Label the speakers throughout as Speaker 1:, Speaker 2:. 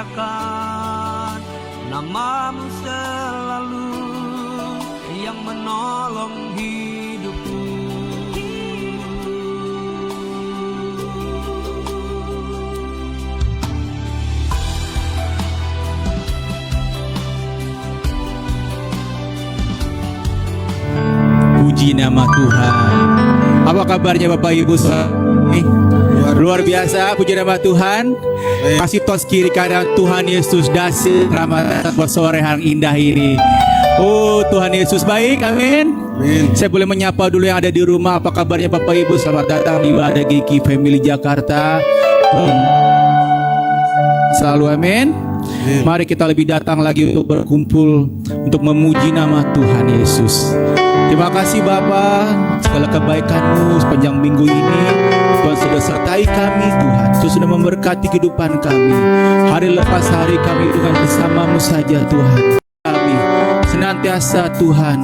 Speaker 1: muliakan nama-Mu selalu yang menolong hidupku.
Speaker 2: Puji nama Tuhan. Apa kabarnya Bapak Ibu? Luar biasa, puji nama Tuhan. Kasih tos kiri kanan Tuhan Yesus dasar Ramadan buat sore yang indah ini. Oh, Tuhan Yesus baik, amin. Saya boleh menyapa dulu yang ada di rumah. Apa kabarnya Bapak Ibu? Selamat datang di ibadah GKI Family Jakarta. Selalu amin. Mari kita lebih datang lagi untuk berkumpul untuk memuji nama Tuhan Yesus. Terima kasih Bapa, segala kebaikan-Mu sepanjang minggu ini. Tuhan sudah sertai kami, Tuhan. Tuhan sudah memberkati kehidupan kami. Hari lepas hari kami dengan bersama-Mu saja, Tuhan. Kami senantiasa, Tuhan,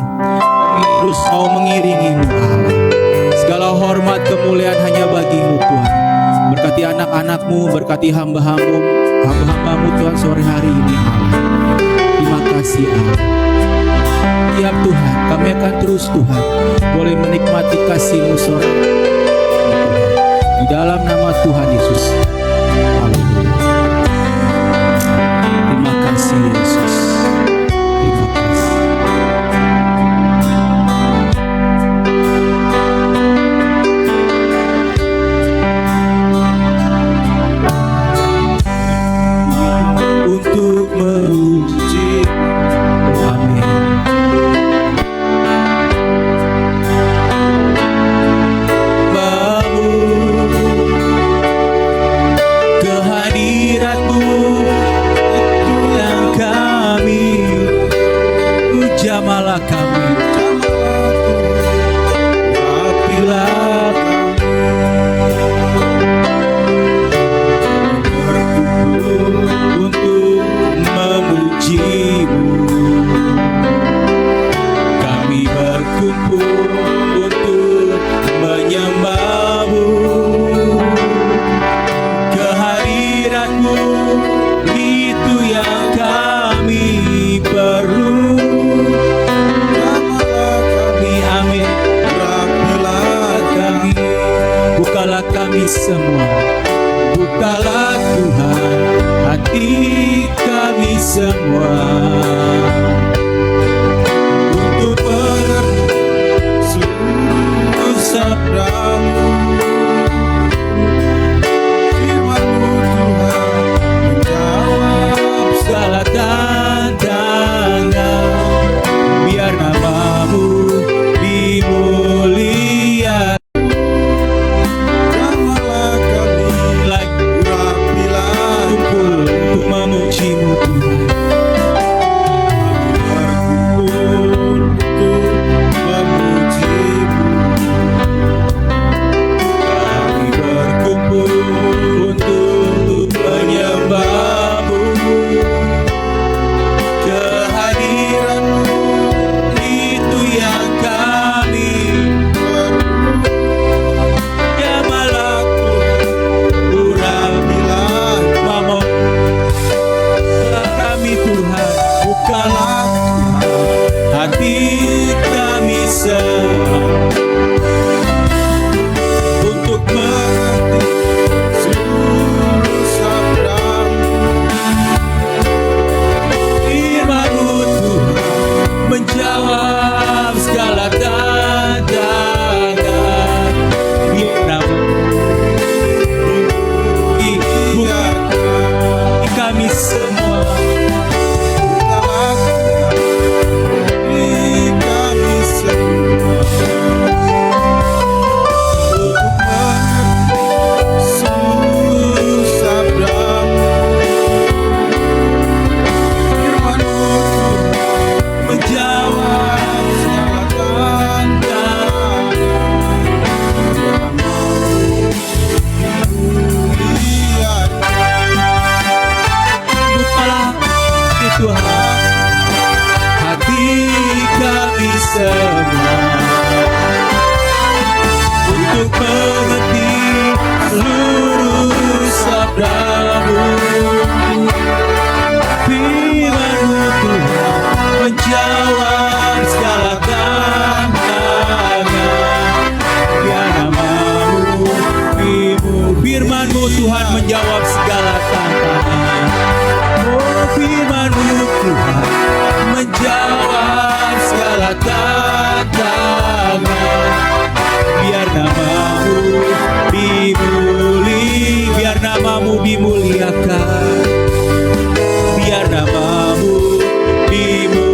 Speaker 2: terus mau mengiringi-Mu, Allah. Segala hormat kemuliaan hanya bagi-Mu, Tuhan. Berkati anak-anak-Mu, berkati hamba-hambamu Tuhan sore hari ini, Allah. Terima kasih, Allah. Ya Tuhan, kami akan terus Tuhan boleh menikmati kasih-Mu sore di dalam nama Tuhan Yesus. Haleluya. Terima kasih Yesus. Terima kasih. Untuk memuji, amin. Jamalah kami, apilah untuk memuji-Mu. Kami berkumpul untuk menyembah-Mu. Kehadiran-Mu itu yang kami perlu. Bukalah kami semua, bukalah Tuhan hati kami semua untuk merenung seluruh sabda-Mu. Firman-Mu Tuhan menjawab segala tantangan. Biar nama-Mu dimuliakan. Memuji-Mu Tuhan. Tuhan menjawab segala tantangan. Oh, firman-Mu Tuhan menjawab segala tantangan. Biar nama-Mu biar nama-Mu dimuliakan. Biar nama-Mu dimuliakan.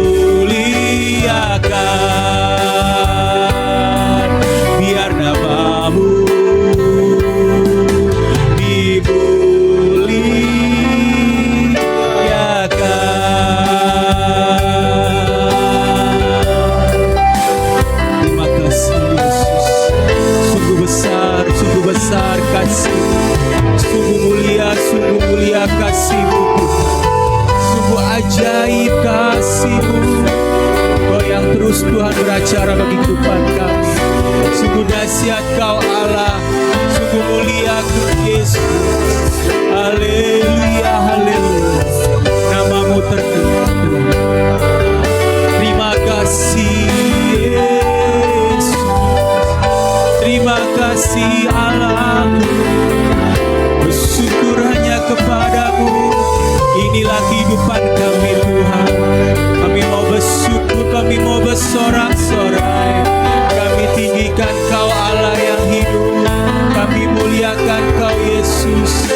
Speaker 2: Biar nama-Mu dimuliakan. Terima kasih Yesus. Sungguh besar kasih. Sungguh mulia kasih-Mu Tuhan. Sungguh ajaib kasih-Mu. Kau yang terus Tuhan beracara bagi kehidupan kami. Sungguh dahsyat Kau Allah. Sungguh mulia Tuhan Yesus. Haleluya, haleluya. Nama-Mu terkenal Tuhan. Terima kasih Yesus. Terima kasih Allahku. Bersyukur hanya kepada-Mu. Inilah kehidupan kami Tuhan. Kami mau bersyukur, kami mau bersorak-sorai. Kami tinggikan Kau Allah yang hidup. Kami muliakan Kau Yesus.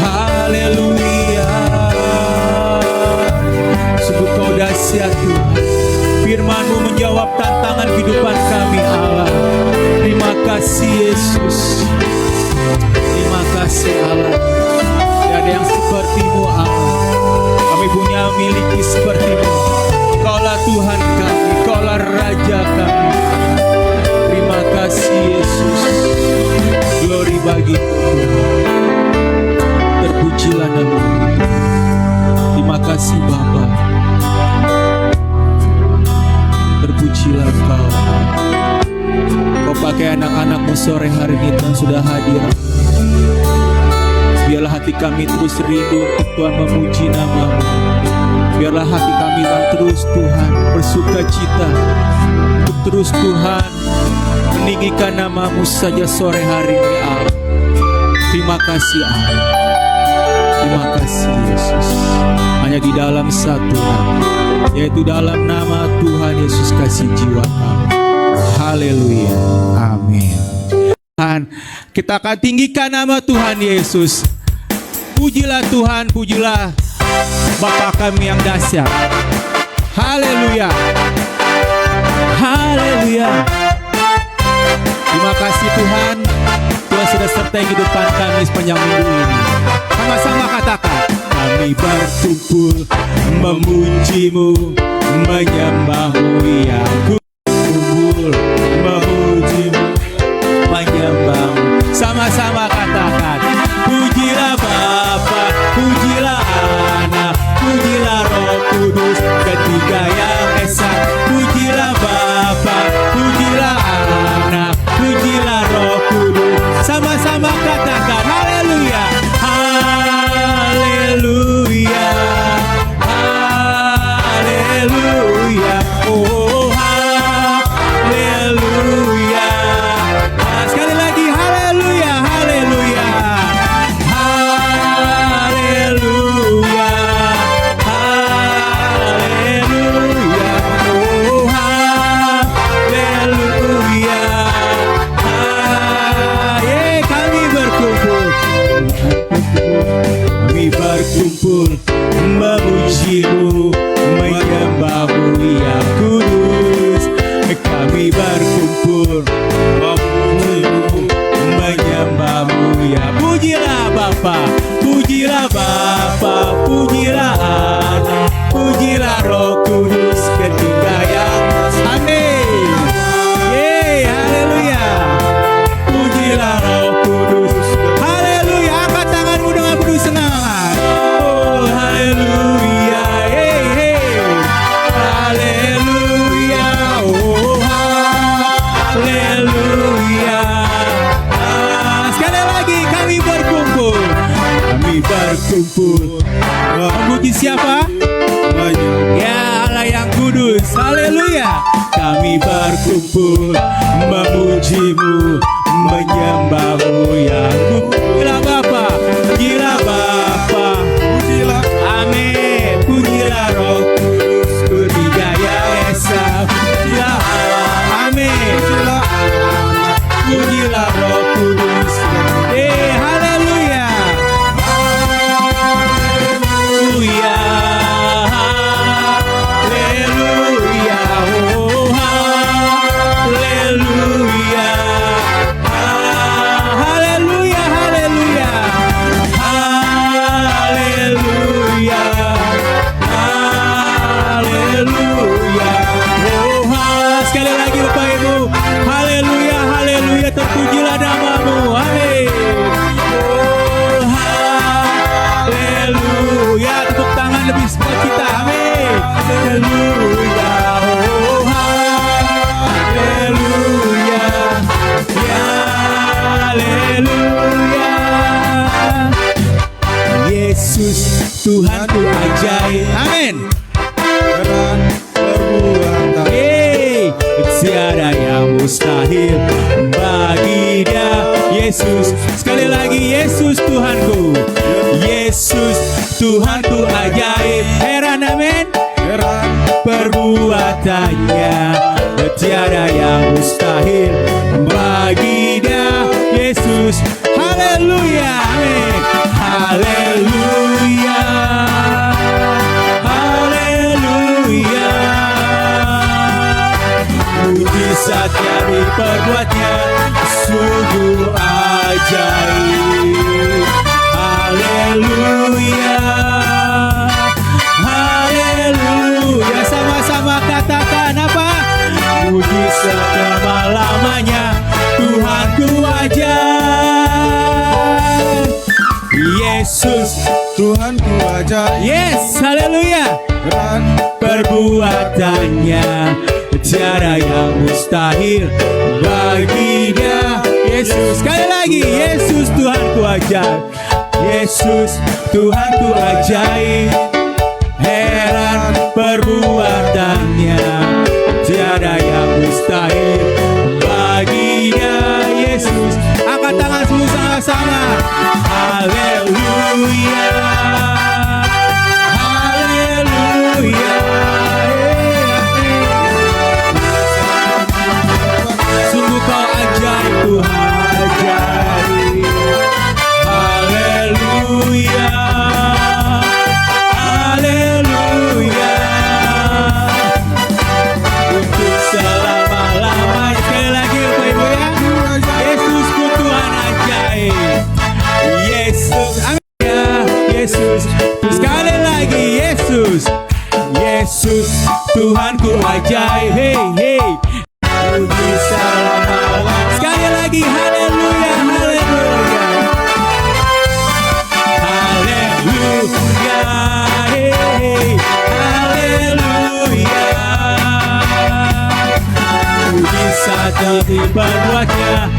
Speaker 2: Haleluya. Sungguh Kau dahsyat Tuhan. Firman-Mu menjawab tantangan kehidupan kami Allah. Terima kasih Yesus. Terima kasih Allah. Tidak ada yang seperti-Mu Allah. Kami punya miliki seperti-Mu. Kaulah Tuhan kami, Kaulah Raja kami. Terima kasih Yesus. Glory bagi-Mu Tuhan. Terpujilah nama-Mu. Terima kasih Bapa. Terpujilah Kau. Kau pakai anak-anak-Mu sore hari ini Tuhan sudah hadir. Biarlah hati kami terus rindu untuk Tuhan memuji nama-Mu. Biarlah hati kami terus Tuhan bersuka cita untuk terus Tuhan meninggikan nama-Mu saja sore hari ini Allah. Terima kasih Allah. Terima kasih Yesus. Hanya di dalam satu nama, yaitu dalam nama Tuhan Yesus kasih jiwa kami. Haleluya. Amin. Tuhan, kita akan tinggikan nama Tuhan Yesus. Pujilah Tuhan, pujilah Bapa kami yang dahsyat. Haleluya. Haleluya. Terima kasih Tuhan. Tuhan sudah sertai kehidupan kami sepanjang minggu ini. Sama-sama katakan, kami berkumpul memuji-Mu, menyembah-Mu yang kumpul memuji-Mu, menyembah-Mu. Sama-sama katakan, pujilah Bapa, pujilah Anak, pujilah Roh Kudus, ketiga yang esa. Pujilah Bapa, pujilah Anak, pujilah Roh Kudus. Sama-sama katakan, haleluya, haleluya, haleluya, oh haleluya. Sekali lagi, haleluya, haleluya, haleluya, haleluya, oh haleluya. Kami berkumpul memuji-Mu, menyembah-Mu yang kudus. Kami berkumpul memuji-Mu, menyembah-Mu yang. Pujilah Bapa, pujilah Bapa, pujilah Anak, pujilah Roh Kudus, ketiga yang. Amin. Haleluya. Pujilah Roh Kudus. Haleluya. Angkat tanganmu dengan penuh semangat. Oh haleluya. Haleluya. Oh haleluya. Sekali lagi kami berkumpul. Kami berkumpul. Memuji siapa? Ya Allah yang kudus. Haleluya. Kami berkumpul memuji-Mu, menyembah-Mu yang kudus. Bapa, terpujilah namamu. Amin. Oh, haleluya. Tepuk tangan lebih sukacita. Amin. Haleluya. Oh, haleluya. Ya, haleluya. Yesus Tuhanku ajaib. Amin. Hey, tiada yang mustahil bagi Dia. Yesus, sekali lagi, Yesus Tuhanku. Yesus Tuhanku ajaib. Heran, amin. Heran perbuatannya, tiada yang mustahil bagi Dia. Yesus, haleluya, amin. Haleluya. Haleluya. Mujizat yang diperbuatnya sungguh ajaib. Haleluya. Haleluya. Sama-sama katakan apa? Mujizat lama-lamanya Tuhanku ajaib. Yesus
Speaker 3: Tuhanku ajaib.
Speaker 2: Yes, haleluya.
Speaker 3: Dan
Speaker 2: Perbuatannya tiada yang mustahil bagi Dia. Yesus, sekali lagi, Yesus Tuhanku ajaib. Yesus Tuhanku ajaib. Heran perbuatannya, tiada yang mustahil bagi Dia. Yesus, angkat tangan semua sama-sama. Haleluya. Haleluya. Sungguh kau ajaib Tuhan, ajaib. Haleluya. Haleluya. Untuk selama-lamanya. Sekali lagi Bapak Ibu ya. Yesusku Tuhan ajaib. Yesus, amin ya. Yesus, sekali lagi Yesus. Yesus Tuhanku ajaib. Hey, hey. Puji selama-lamanya. Sekali lagi haleluya, haleluya. Haleluya. Hey, hey. Haleluya. Mujizat yang diperbuatnya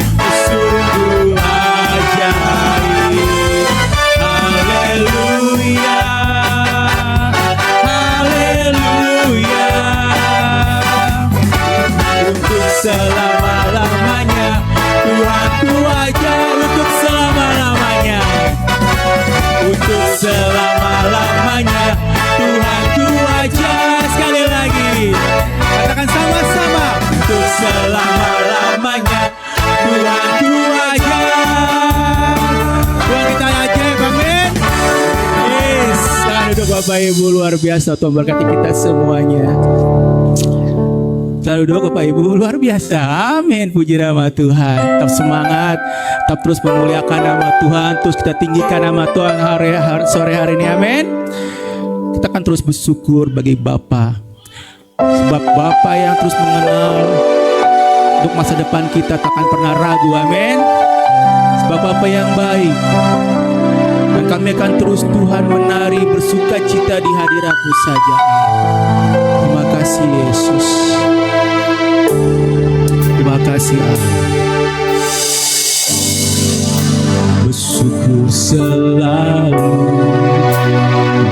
Speaker 2: sungguh ajaib. Haleluya. Haleluya. Untuk selama-lamanya Tuhanku ajaib. Untuk selama-lamanya. Untuk selama-lamanya Tuhanku ajaib. Sekali lagi katakan sama-sama. Untuk selama-lamanya Tuhanku ajaib. Tuhan kita ajaib, amin. Yes, selamat duduk Bapak Ibu, luar biasa. Tuhan berkati kita semuanya. Selalu duduk Bapak Ibu, luar biasa. Amin, puji nama Tuhan. Tetap semangat, tetap terus memuliakan nama Tuhan. Terus kita tinggikan nama Tuhan sore hari ini, amin. Kita akan terus bersyukur bagi Bapa. Sebab Bapa yang terus mengenal untuk masa depan kita takkan pernah ragu, amin. Sebab Bapa yang baik. Dan kami akan terus Tuhan menari bersuka cita di hadirat-Mu saja. Terima kasih Yesus. Terima kasih Allah. Bersyukur selalu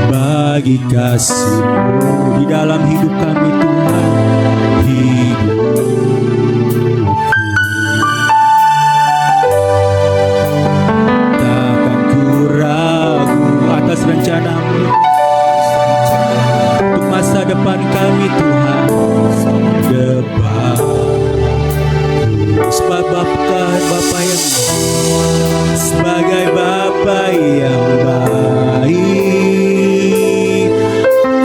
Speaker 2: bagi kasih-Mu di dalam hidup kami Tuhan. Hidupku takkan ku ragu atas rencana-Mu untuk masa depan kami Tuhan. Depan sebab Bapa yang sebagai Bapa yang baik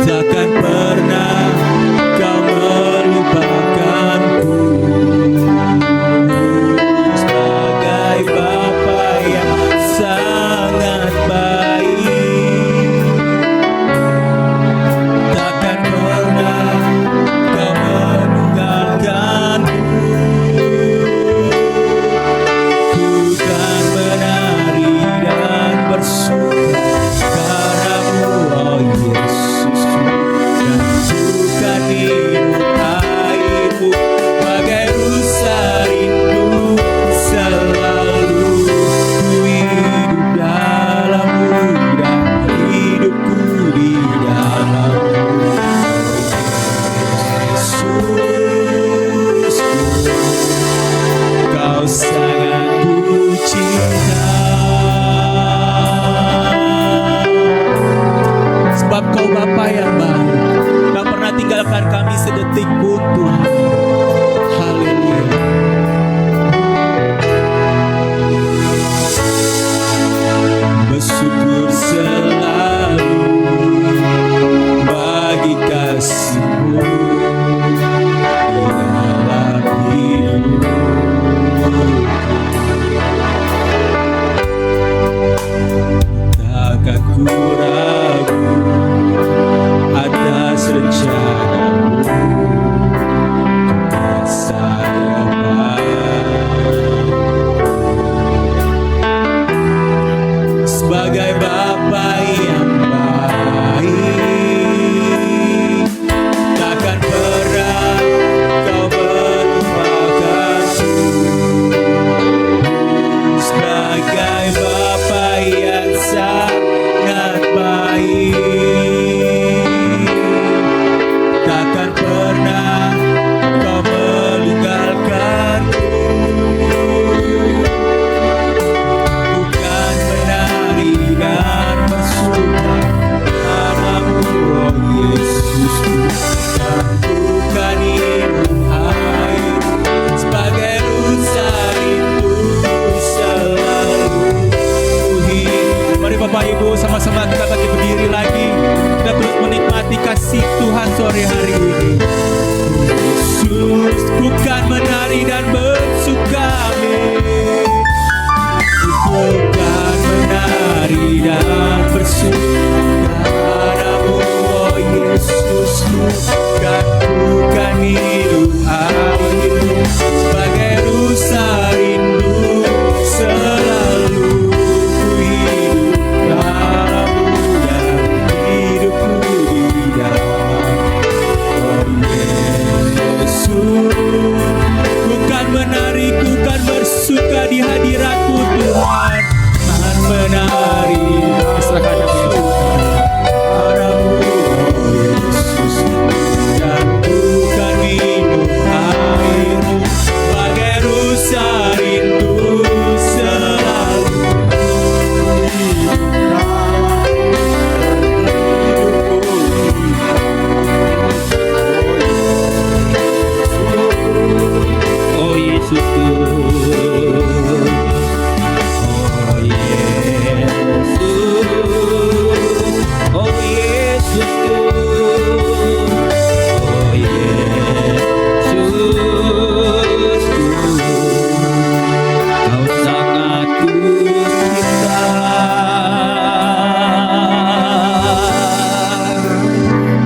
Speaker 2: takkan pernah Kau sangat ku cinta. Sebab Kau Bapa yang baik, tak pernah tinggalkan kami sedetik pun Tuhan. Haleluya. Bersyukur selalu bagi kasih-Mu dalam hidupku. Takkan ku ragu atas rencana-Mu masa depan. Sebagai Bapa yang baik, takkan pernah Kau melupakanku. Sebagai Bapa yang sangat baik, takkan pernah Kau meninggalkanku. Bukan menari dan bersuka padamu, oh Yesus, bukan hidup air sebagai rusa rindu selalu hidup. Mari Bapak Ibu sama-sama kita bagi berdiri lagi, kita terus menikmati kasih Tuhan sore hari ini. Yesus, bukan menari dan bersuka, bukan menari dan bersuka padamu, oh Yesus, bukan hidup air sebagai rusa rindu selalu ku hidup dalammu dan hidupku di dalam, oh Yesus. Bukan menari, bukan bersuka di hadirat-Mu Tuhan, bukan menari, serahkan padamu, oh Yesus, dan bukan minum air bagai rusa rindu selalu oh Yesus, oh Yesus, oh Yesus, oh Yesus, Kau sangat ku cinta.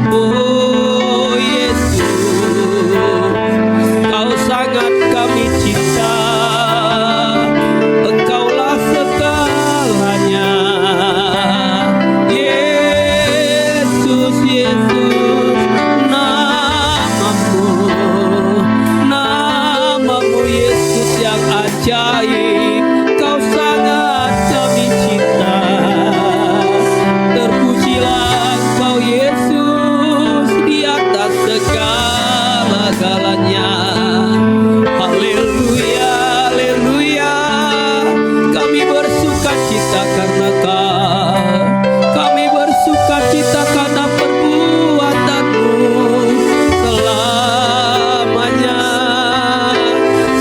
Speaker 2: Oh Yesus, Kau sangat kami cinta. Engkaulah segalanya. Yesus, Yesus, namamu Yesus yang ajaib. Kau sangat kami cinta. Terpujilah Engkau Yesus di atas segala-galanya. Haleluya, haleluya. Kami bersuka cita karena Kau. Kami bersuka cita karena perbuatan-Mu selamanya.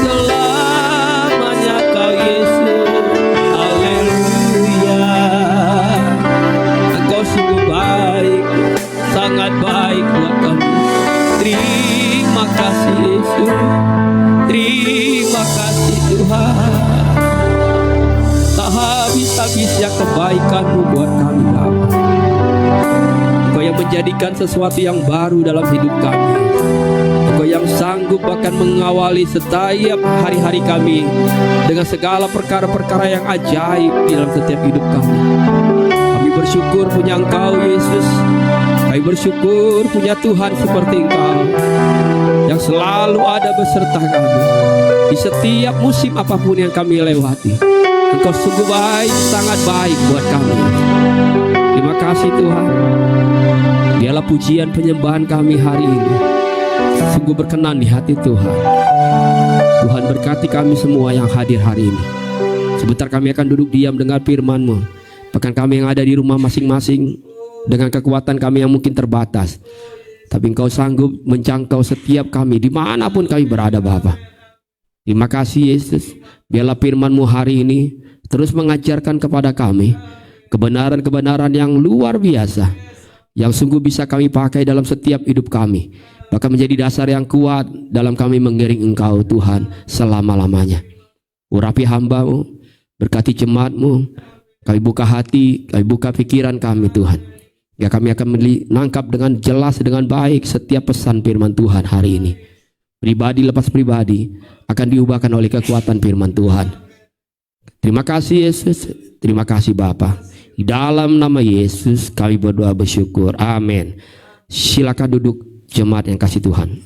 Speaker 2: Selamanya Kau Yesus. Haleluya. Engkau sungguh baik, sangat baik buat kami. Terima kasih Yesus. Terima kasih Tuhan. Tak habis-habisnya kebaikan-Mu buat kami Bapa. Engkau yang menjadikan sesuatu yang baru dalam hidup kami. Engkau yang sanggup bahkan mengawali setiap hari-hari kami dengan segala perkara-perkara yang ajaib di dalam setiap hidup kami. Kami bersyukur punya Engkau Yesus. Kami bersyukur punya Tuhan seperti Engkau yang selalu ada beserta kami di setiap musim apapun yang kami lewati. Engkau sungguh baik, sangat baik buat kami. Terima kasih Tuhan. Biarlah pujian penyembahan kami hari ini sungguh berkenan di hati Tuhan.
Speaker 4: Tuhan berkati kami semua yang hadir hari ini. Sebentar kami akan duduk diam dengar firman-Mu. Bahkan kami yang ada di rumah masing-masing dengan kekuatan kami yang mungkin terbatas, tapi Engkau sanggup menjangkau setiap kami dimanapun kami berada Bapa. Terima kasih Yesus. Biarlah firman-Mu hari ini terus mengajarkan kepada kami kebenaran-kebenaran yang luar biasa, yang sungguh bisa kami pakai dalam setiap hidup kami, bahkan menjadi dasar yang kuat dalam kami mengiring Engkau Tuhan selama-lamanya. Urapi hamba-Mu, berkati jemaat-Mu, kami buka hati, kami buka pikiran kami Tuhan. Ya, kami akan menangkap dengan jelas, dengan baik setiap pesan firman Tuhan hari ini. Pribadi lepas pribadi akan diubahkan oleh kekuatan firman Tuhan. Terima kasih Yesus, terima kasih Bapa. Di dalam nama Yesus kami berdoa bersyukur. Amin. Silakan duduk jemaat yang kasih Tuhan.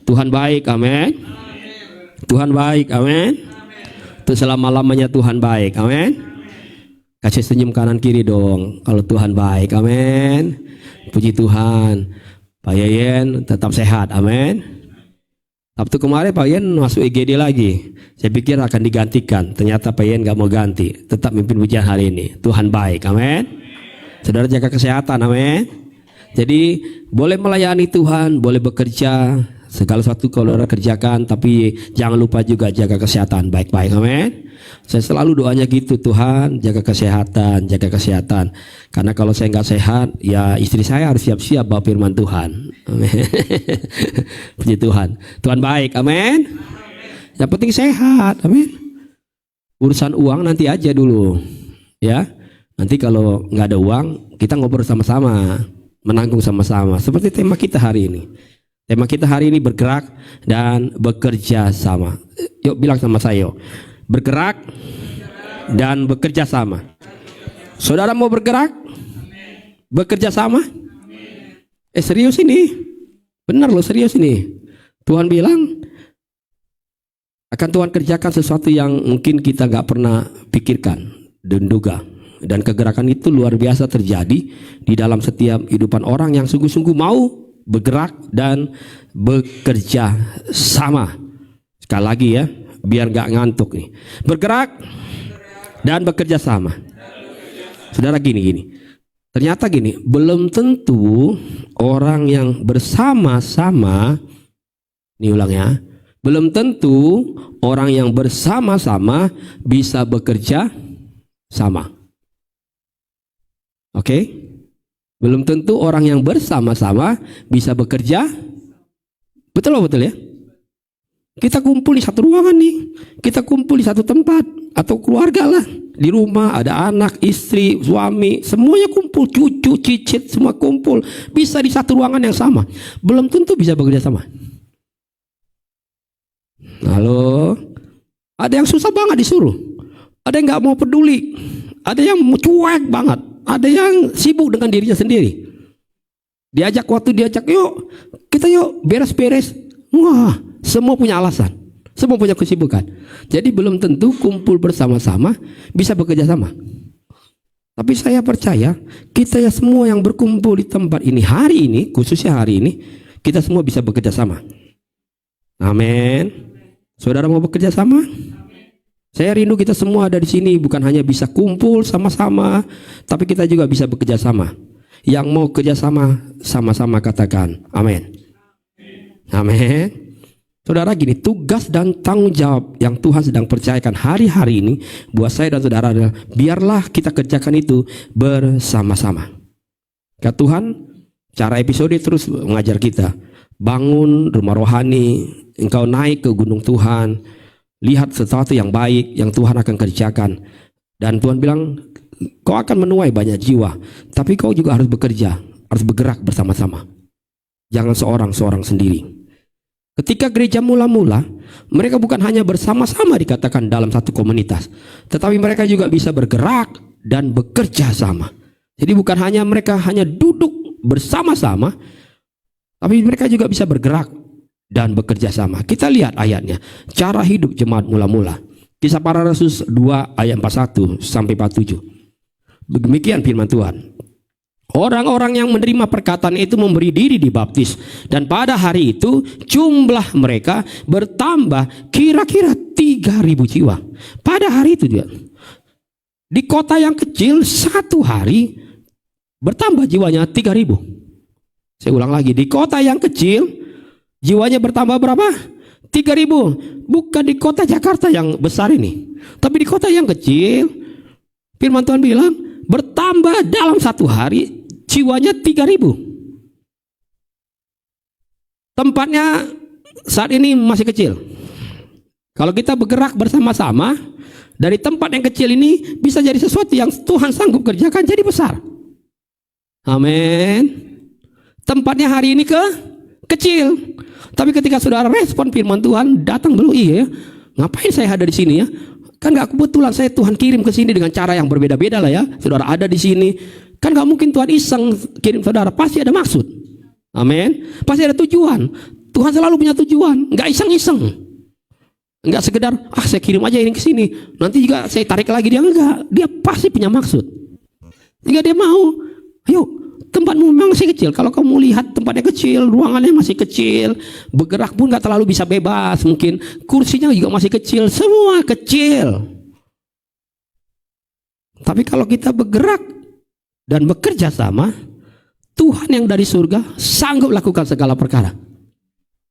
Speaker 4: Tuhan baik, amin. Tuhan baik, amin. Untuk selama-lamanya Tuhan baik, amin. Kasih senyum kanan kiri dong kalau Tuhan baik, amin. Puji Tuhan. Pak Yayen tetap sehat, amin. Sabtu kemarin Pak Yen masuk IGD lagi. Saya pikir akan digantikan. Ternyata Pak Yen gak mau ganti. Tetap mimpin pujian hari ini. Tuhan baik, amin. Saudara jaga kesehatan, amin. Jadi boleh melayani Tuhan, boleh bekerja, segala sesuatu kalau saudara kerjakan, tapi jangan lupa juga jaga kesehatan baik-baik, amin. Saya selalu doanya gitu, Tuhan jaga kesehatan, jaga kesehatan. Karena kalau saya nggak sehat, ya istri saya harus siap-siap bawa firman Tuhan, amin. Puji Tuhan. Tuhan baik, amin. Yang penting sehat, amin. Urusan uang nanti aja dulu, ya. Nanti kalau nggak ada uang, kita ngobrol sama-sama, menanggung sama-sama. Seperti tema kita hari ini. Tema kita hari ini bergerak dan bekerja sama. Yuk bilang sama saya, yuk. Bergerak dan bekerja sama. Saudara mau bergerak? Bekerja sama? Serius ini? Benar loh, serius ini. Tuhan bilang akan Tuhan kerjakan sesuatu yang mungkin kita gak pernah pikirkan dan duga. Dan kegerakan itu luar biasa terjadi di dalam setiap kehidupan orang yang sungguh-sungguh mau bergerak dan bekerja sama. Sekali lagi ya, biar gak ngantuk nih. Bergerak dan bekerja sama. Saudara gini. Ternyata gini, belum tentu orang yang bersama-sama, ini ulang ya, belum tentu orang yang bersama-sama bisa bekerja sama. Oke? Belum tentu orang yang bersama-sama bisa bekerja. Betul ya? Kita kumpul di satu ruangan nih, kita kumpul di satu tempat, atau keluarga lah, di rumah ada anak, istri, suami, semuanya kumpul, cucu, cicit, semua kumpul, bisa di satu ruangan yang sama. Belum tentu bisa bekerja sama. Halo, ada yang susah banget disuruh, ada yang nggak mau peduli, ada yang cuek banget, ada yang sibuk dengan dirinya sendiri. Diajak yuk, kita yuk beres-beres. Wah, semua punya alasan, semua punya kesibukan. Jadi belum tentu kumpul bersama-sama bisa bekerja sama. Tapi saya percaya kita ya semua yang berkumpul di tempat ini hari ini, khususnya hari ini, kita semua bisa bekerja sama. Amin. Saudara mau bekerja sama? Saya rindu kita semua ada di sini bukan hanya bisa kumpul sama-sama, tapi kita juga bisa bekerja sama. Yang mau kerja sama-sama katakan amin. Amin. Saudara gini, tugas dan tanggung jawab yang Tuhan sedang percayakan hari-hari ini buat saya dan saudara adalah biarlah kita kerjakan itu bersama-sama. Ya Tuhan, cara episode terus mengajar kita, bangun rumah rohani, engkau naik ke gunung Tuhan, lihat sesuatu yang baik yang Tuhan akan kerjakan. Dan Tuhan bilang, kau akan menuai banyak jiwa, tapi kau juga harus bekerja, harus bergerak bersama-sama. Jangan seorang-seorang sendiri. Ketika gereja mula-mula, mereka bukan hanya bersama-sama dikatakan dalam satu komunitas, tetapi mereka juga bisa bergerak dan bekerja sama. Jadi bukan hanya mereka hanya duduk bersama-sama, tapi mereka juga bisa bergerak dan bekerja sama. Kita lihat ayatnya, cara hidup jemaat mula-mula. Kisah Para Rasul 2 ayat 41 sampai 47. Demikian firman Tuhan. Orang-orang yang menerima perkataan itu memberi diri dibaptis. Dan pada hari itu jumlah mereka bertambah kira-kira 3.000 jiwa. Pada hari itu dia. Di kota yang kecil satu hari bertambah jiwanya 3.000. Saya ulang lagi, di kota yang kecil jiwanya bertambah berapa? 3.000. Bukan di kota Jakarta yang besar ini, tapi di kota yang kecil. Firman Tuhan bilang bertambah dalam satu hari jiwanya 3.000. Tempatnya saat ini masih kecil. Kalau kita bergerak bersama-sama dari tempat yang kecil ini, bisa jadi sesuatu yang Tuhan sanggup kerjakan jadi besar. Amin. Tempatnya hari ini kecil, tapi ketika saudara respon firman Tuhan, datang belum, iya, ngapain saya ada di sini ya? Kan gak kebetulan saya Tuhan kirim ke sini dengan cara yang berbeda-beda lah ya. Saudara ada di sini, kan gak mungkin Tuhan iseng kirim saudara, pasti ada maksud. Amin. Pasti ada tujuan. Tuhan selalu punya tujuan, gak iseng-iseng. Enggak sekedar saya kirim aja ini ke sini, nanti juga saya tarik lagi dia, enggak. Dia pasti punya maksud. Jika dia mau, ayo, tempatmu memang masih kecil. Kalau kamu lihat tempatnya kecil, ruangannya masih kecil, bergerak pun gak terlalu bisa bebas, mungkin kursinya juga masih kecil, semua kecil. Tapi kalau kita bergerak dan bekerja sama, Tuhan yang dari surga sanggup lakukan segala perkara.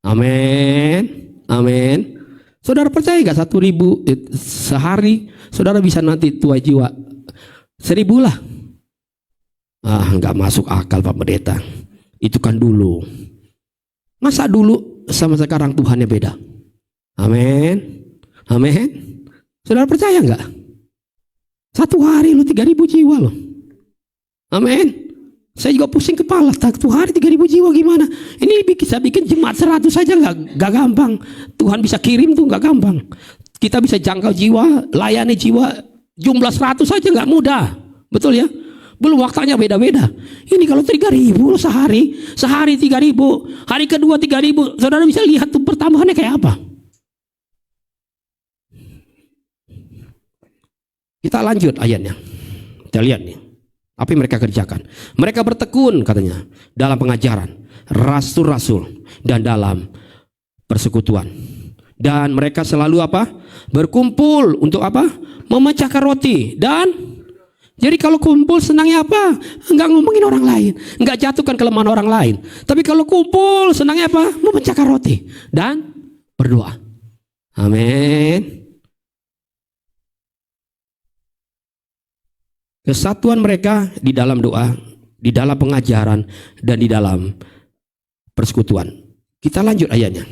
Speaker 4: Amin. Amin. Saudara percaya gak 1.000 sehari saudara bisa nanti tuai jiwa 1.000 lah? Nggak masuk akal Pak Pendeta. Itu kan dulu. Masa dulu sama sekarang Tuhannya beda? Amin. Amin. Saudara percaya nggak? Satu hari lu 3.000 jiwa loh. Amin. Saya juga pusing kepala. Satu hari 3.000 jiwa gimana? Ini bisa bikin jemaat 100 saja nggak gampang. Tuhan bisa kirim tuh nggak gampang. Kita bisa jangkau jiwa, layani jiwa jumlah 100 saja nggak mudah. Betul ya? Belum waktunya beda-beda. Ini kalau 3.000 sehari 3.000, hari kedua 3.000, saudara bisa lihat tuh pertambahannya kayak apa. Kita lanjut ayatnya. Kita lihat nih, apa yang mereka kerjakan. Mereka bertekun katanya dalam pengajaran, rasul-rasul, dan dalam persekutuan. Dan mereka selalu apa? Berkumpul untuk apa? Memecahkan roti. Dan jadi kalau kumpul senangnya apa? Enggak ngomongin orang lain, enggak jatuhkan kelemahan orang lain. Tapi kalau kumpul senangnya apa? Memecahkan roti dan berdoa. Amin. Kesatuan mereka di dalam doa, di dalam pengajaran, dan di dalam persekutuan. Kita lanjut ayatnya.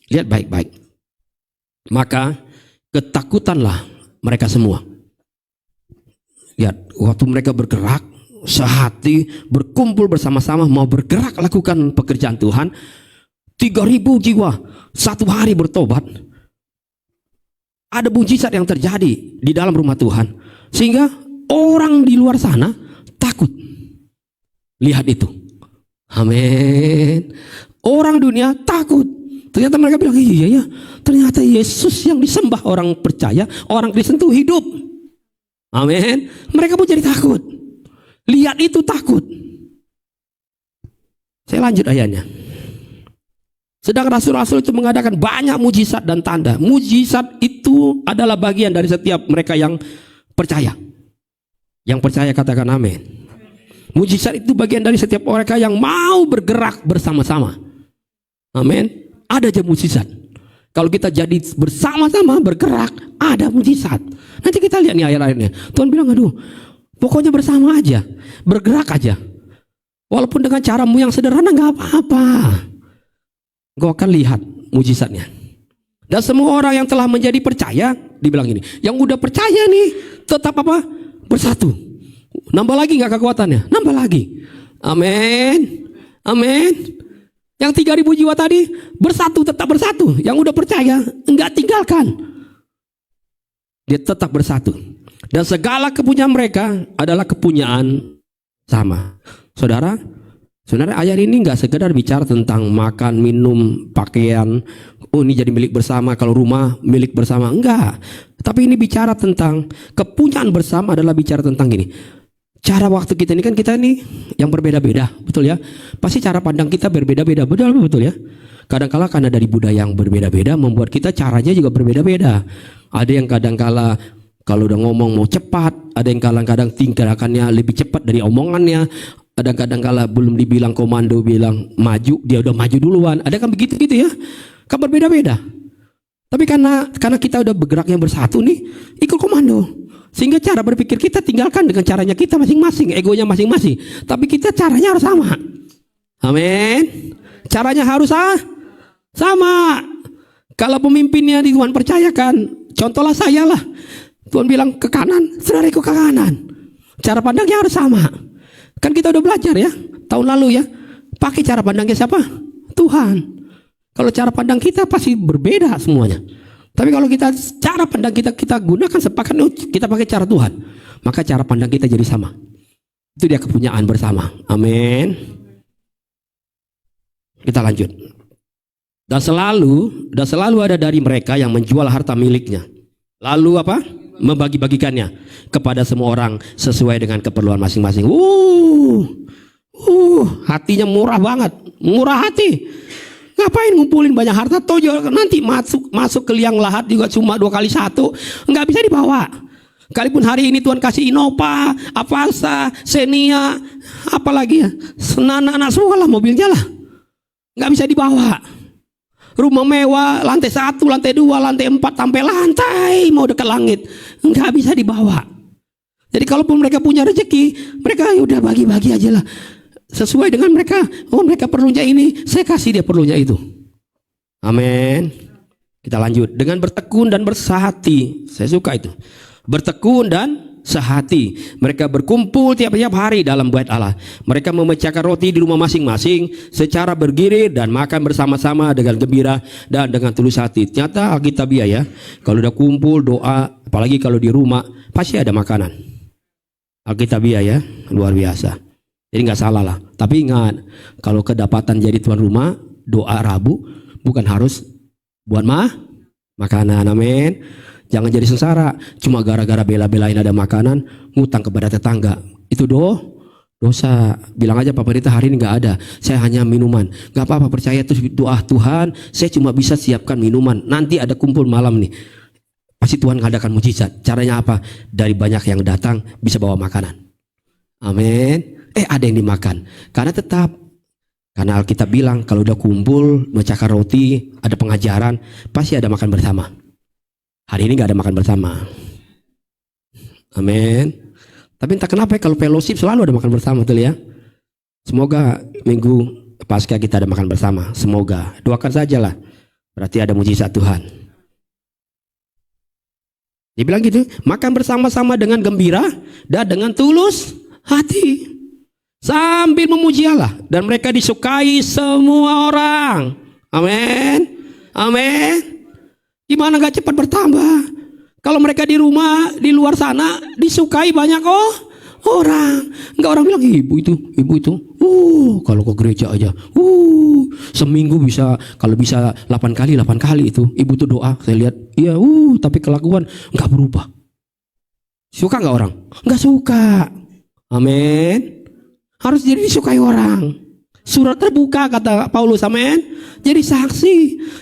Speaker 4: Lihat baik-baik. Maka ketakutanlah mereka semua. Lihat, waktu mereka bergerak, sehati, berkumpul bersama-sama, mau bergerak lakukan pekerjaan Tuhan, 3.000 jiwa, satu hari bertobat. Ada mujizat yang terjadi di dalam rumah Tuhan. Sehingga orang di luar sana takut. Lihat itu. Amin. Orang dunia takut. Ternyata mereka bilang, iya ya, ternyata Yesus yang disembah orang percaya, orang Kristen itu hidup. Amin. Mereka pun jadi takut. Lihat itu takut. Saya lanjut ayatnya. Sedang rasul-rasul itu mengadakan banyak mujizat dan tanda. Mujizat itu adalah bagian dari setiap mereka yang percaya. Yang percaya katakan amin. Mujizat itu bagian dari setiap mereka yang mau bergerak bersama-sama. Amin. Ada aja mujizat. Kalau kita jadi bersama-sama bergerak, ada mujizat. Nanti kita lihat nih ayat-ayatnya. Tuhan bilang, aduh, pokoknya bersama aja, bergerak aja. Walaupun dengan caramu yang sederhana nggak apa-apa. Kau akan lihat mujizatnya. Dan semua orang yang telah menjadi percaya, dibilang ini, yang udah percaya nih, tetap apa? Bersatu. Nambah lagi nggak kekuatannya? Nambah lagi. Amin. Amin. Yang 3.000 jiwa tadi bersatu, tetap bersatu. Yang udah percaya enggak tinggalkan. Dia tetap bersatu. Dan segala kepunyaan mereka adalah kepunyaan sama. Saudara, sebenarnya ayat ini enggak sekedar bicara tentang makan, minum, pakaian. Oh, ini jadi milik bersama, kalau rumah milik bersama. Enggak. Tapi ini bicara tentang kepunyaan bersama adalah bicara tentang gini. cara waktu kita ini kan kita nih yang berbeda-beda, betul ya? Pasti cara pandang kita berbeda-beda, betul ya? Kadang-kala karena dari budaya yang berbeda-beda membuat kita caranya juga berbeda-beda. Ada yang kadang-kala kalau udah ngomong mau cepat, ada yang kadang-kadang tindakannya lebih cepat dari omongannya, ada kadang-kala belum dibilang komando bilang maju, dia udah maju duluan. Ada kan begitu-gitu ya? Kan berbeda-beda. Tapi karena kita udah bergerak yang bersatu nih, ikut komando. Sehingga cara berpikir kita tinggalkan dengan caranya kita masing-masing, egonya masing-masing. Tapi kita caranya harus sama. Amin. Caranya harus sama. Kalau pemimpinnya di Tuhan percayakan, contohlah saya lah. Tuhan bilang ke kanan, saudaraku ke kanan. Cara pandangnya harus sama. Kan kita udah belajar ya, tahun lalu ya. Pakai cara pandangnya siapa? Tuhan. Kalau cara pandang kita pasti berbeda semuanya. Tapi kalau cara pandang kita gunakan sepakat, kita pakai cara Tuhan, maka cara pandang kita jadi sama. Itu dia kepunyaan bersama. Amin. Kita lanjut. Dan selalu ada dari mereka yang menjual harta miliknya. Lalu apa? Membagi-bagikannya kepada semua orang sesuai dengan keperluan masing-masing. Hatinya murah banget, murah hati. Ngapain ngumpulin banyak harta? Toh nanti masuk ke liang lahat juga cuma 2 kali 1, nggak bisa dibawa. Kalaupun hari ini Tuhan kasih Innova, Avanza, Xenia, apalagi ya, anak semua lah mobilnya lah, nggak bisa dibawa. Rumah mewah, lantai 1, lantai 2, lantai 4, sampai lantai mau dekat langit, nggak bisa dibawa. Jadi kalaupun mereka punya rezeki, mereka udah bagi-bagi aja lah. Sesuai dengan mereka, mereka perlunya ini, saya kasih dia perlunya itu. Amin. Kita lanjut. Dengan bertekun dan bersehati. Saya suka itu. Bertekun dan sehati. Mereka berkumpul tiap-tiap hari dalam bait Allah. Mereka memecahkan roti di rumah masing-masing secara bergilir dan makan bersama-sama dengan gembira dan dengan tulus hati. Ternyata Alkitabiah ya, kalau udah kumpul doa, apalagi kalau di rumah, pasti ada makanan. Alkitabiah ya, luar biasa. Jadi nggak salah lah. Tapi ingat, kalau kedapatan jadi tuan rumah, doa Rabu bukan harus buat makanan. Amin. Jangan jadi sengsara. Cuma gara-gara bela-belain ada makanan, ngutang kepada tetangga. Itu dosa. Bilang aja Pak Pendeta hari ini nggak ada. Saya hanya minuman. Nggak apa-apa, percaya itu doa Tuhan. Saya cuma bisa siapkan minuman. Nanti ada kumpul malam nih. Pasti Tuhan ngadakan mujizat. Caranya apa? Dari banyak yang datang bisa bawa makanan. Amin. Ada yang dimakan. Karena Alkitab bilang kalau udah kumpul, mecahkan roti, ada pengajaran, pasti ada makan bersama. Hari ini gak ada makan bersama. Amin. Tapi entah kenapa kalau fellowship selalu ada makan bersama, betul ya. Semoga minggu pasca kita ada makan bersama. Semoga. Doakan sajalah. Berarti ada mujizat Tuhan. Dia bilang gitu, makan bersama-sama dengan gembira dan dengan tulus hati. Sambil memuji Allah, dan mereka disukai semua orang. Amin. Amin. Gimana gak cepat bertambah? Kalau mereka di rumah, di luar sana disukai banyak orang. Enggak orang bilang ibu itu. Kalau ke gereja aja, seminggu bisa, kalau bisa 8 kali itu. Ibu tuh doa, saya lihat, iya, tapi kelakuan enggak berubah. Suka enggak orang? Enggak suka. Amin. Harus jadi disukai orang. Surat terbuka kata Paulus, amin. Jadi saksi.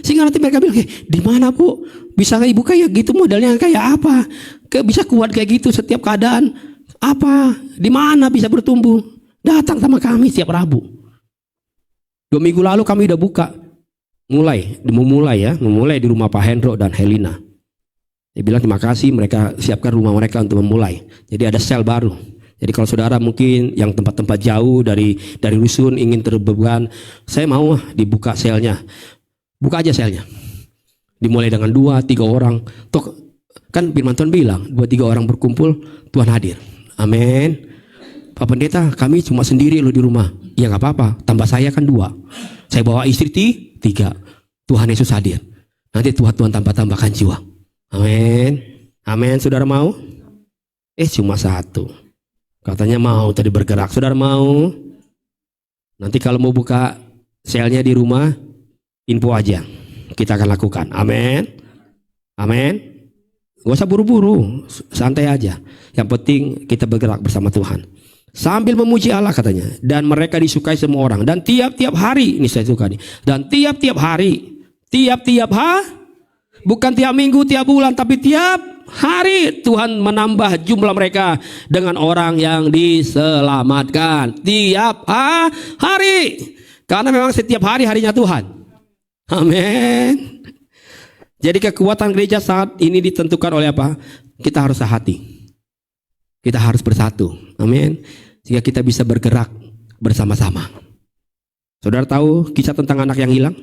Speaker 4: Sehingga nanti mereka bilang, di mana Bu? Bisa ibu kayak gitu, modelnya kayak apa? Bisa kuat kayak gitu setiap keadaan. Apa? Di mana bisa bertumbuh? Datang sama kami setiap Rabu. 2 minggu lalu kami udah buka. Memulai di rumah Pak Hendro dan Helena. Dia bilang terima kasih, mereka siapkan rumah mereka untuk memulai. Jadi ada sel baru. Jadi kalau saudara mungkin yang tempat-tempat jauh dari rusun ingin terbeban, saya mau dibuka selnya. Buka aja selnya. Dimulai dengan 2-3 orang. Tuh kan firman Tuhan bilang 2-3 orang berkumpul, Tuhan hadir. Amin. Pak Pendeta, kami cuma sendiri loh di rumah. Ya nggak apa-apa. Tambah saya kan 2. Saya bawa istri 3. Tuhan Yesus hadir. Nanti Tuhan tambahkan jiwa. Amin. Amin. Saudara mau? Cuma 1. Katanya mau tadi bergerak. Saudara mau? Nanti kalau mau buka selnya di rumah, info aja. Kita akan lakukan. Amin. Amin. Gak usah buru-buru. Santai aja. Yang penting kita bergerak bersama Tuhan. sambil memuji Allah katanya, dan mereka disukai semua orang. Dan tiap-tiap hari, ini saya suka nih, dan tiap-tiap hari, bukan tiap minggu, tiap bulan, tapi tiap hari Tuhan menambah jumlah mereka dengan orang yang diselamatkan. Tiap hari, karena memang setiap hari harinya Tuhan. Amin. Jadi kekuatan gereja saat ini ditentukan oleh apa? Kita harus sehati. Kita harus bersatu. Amin. Sehingga kita bisa bergerak bersama-sama. Saudara tahu kisah tentang anak yang hilang?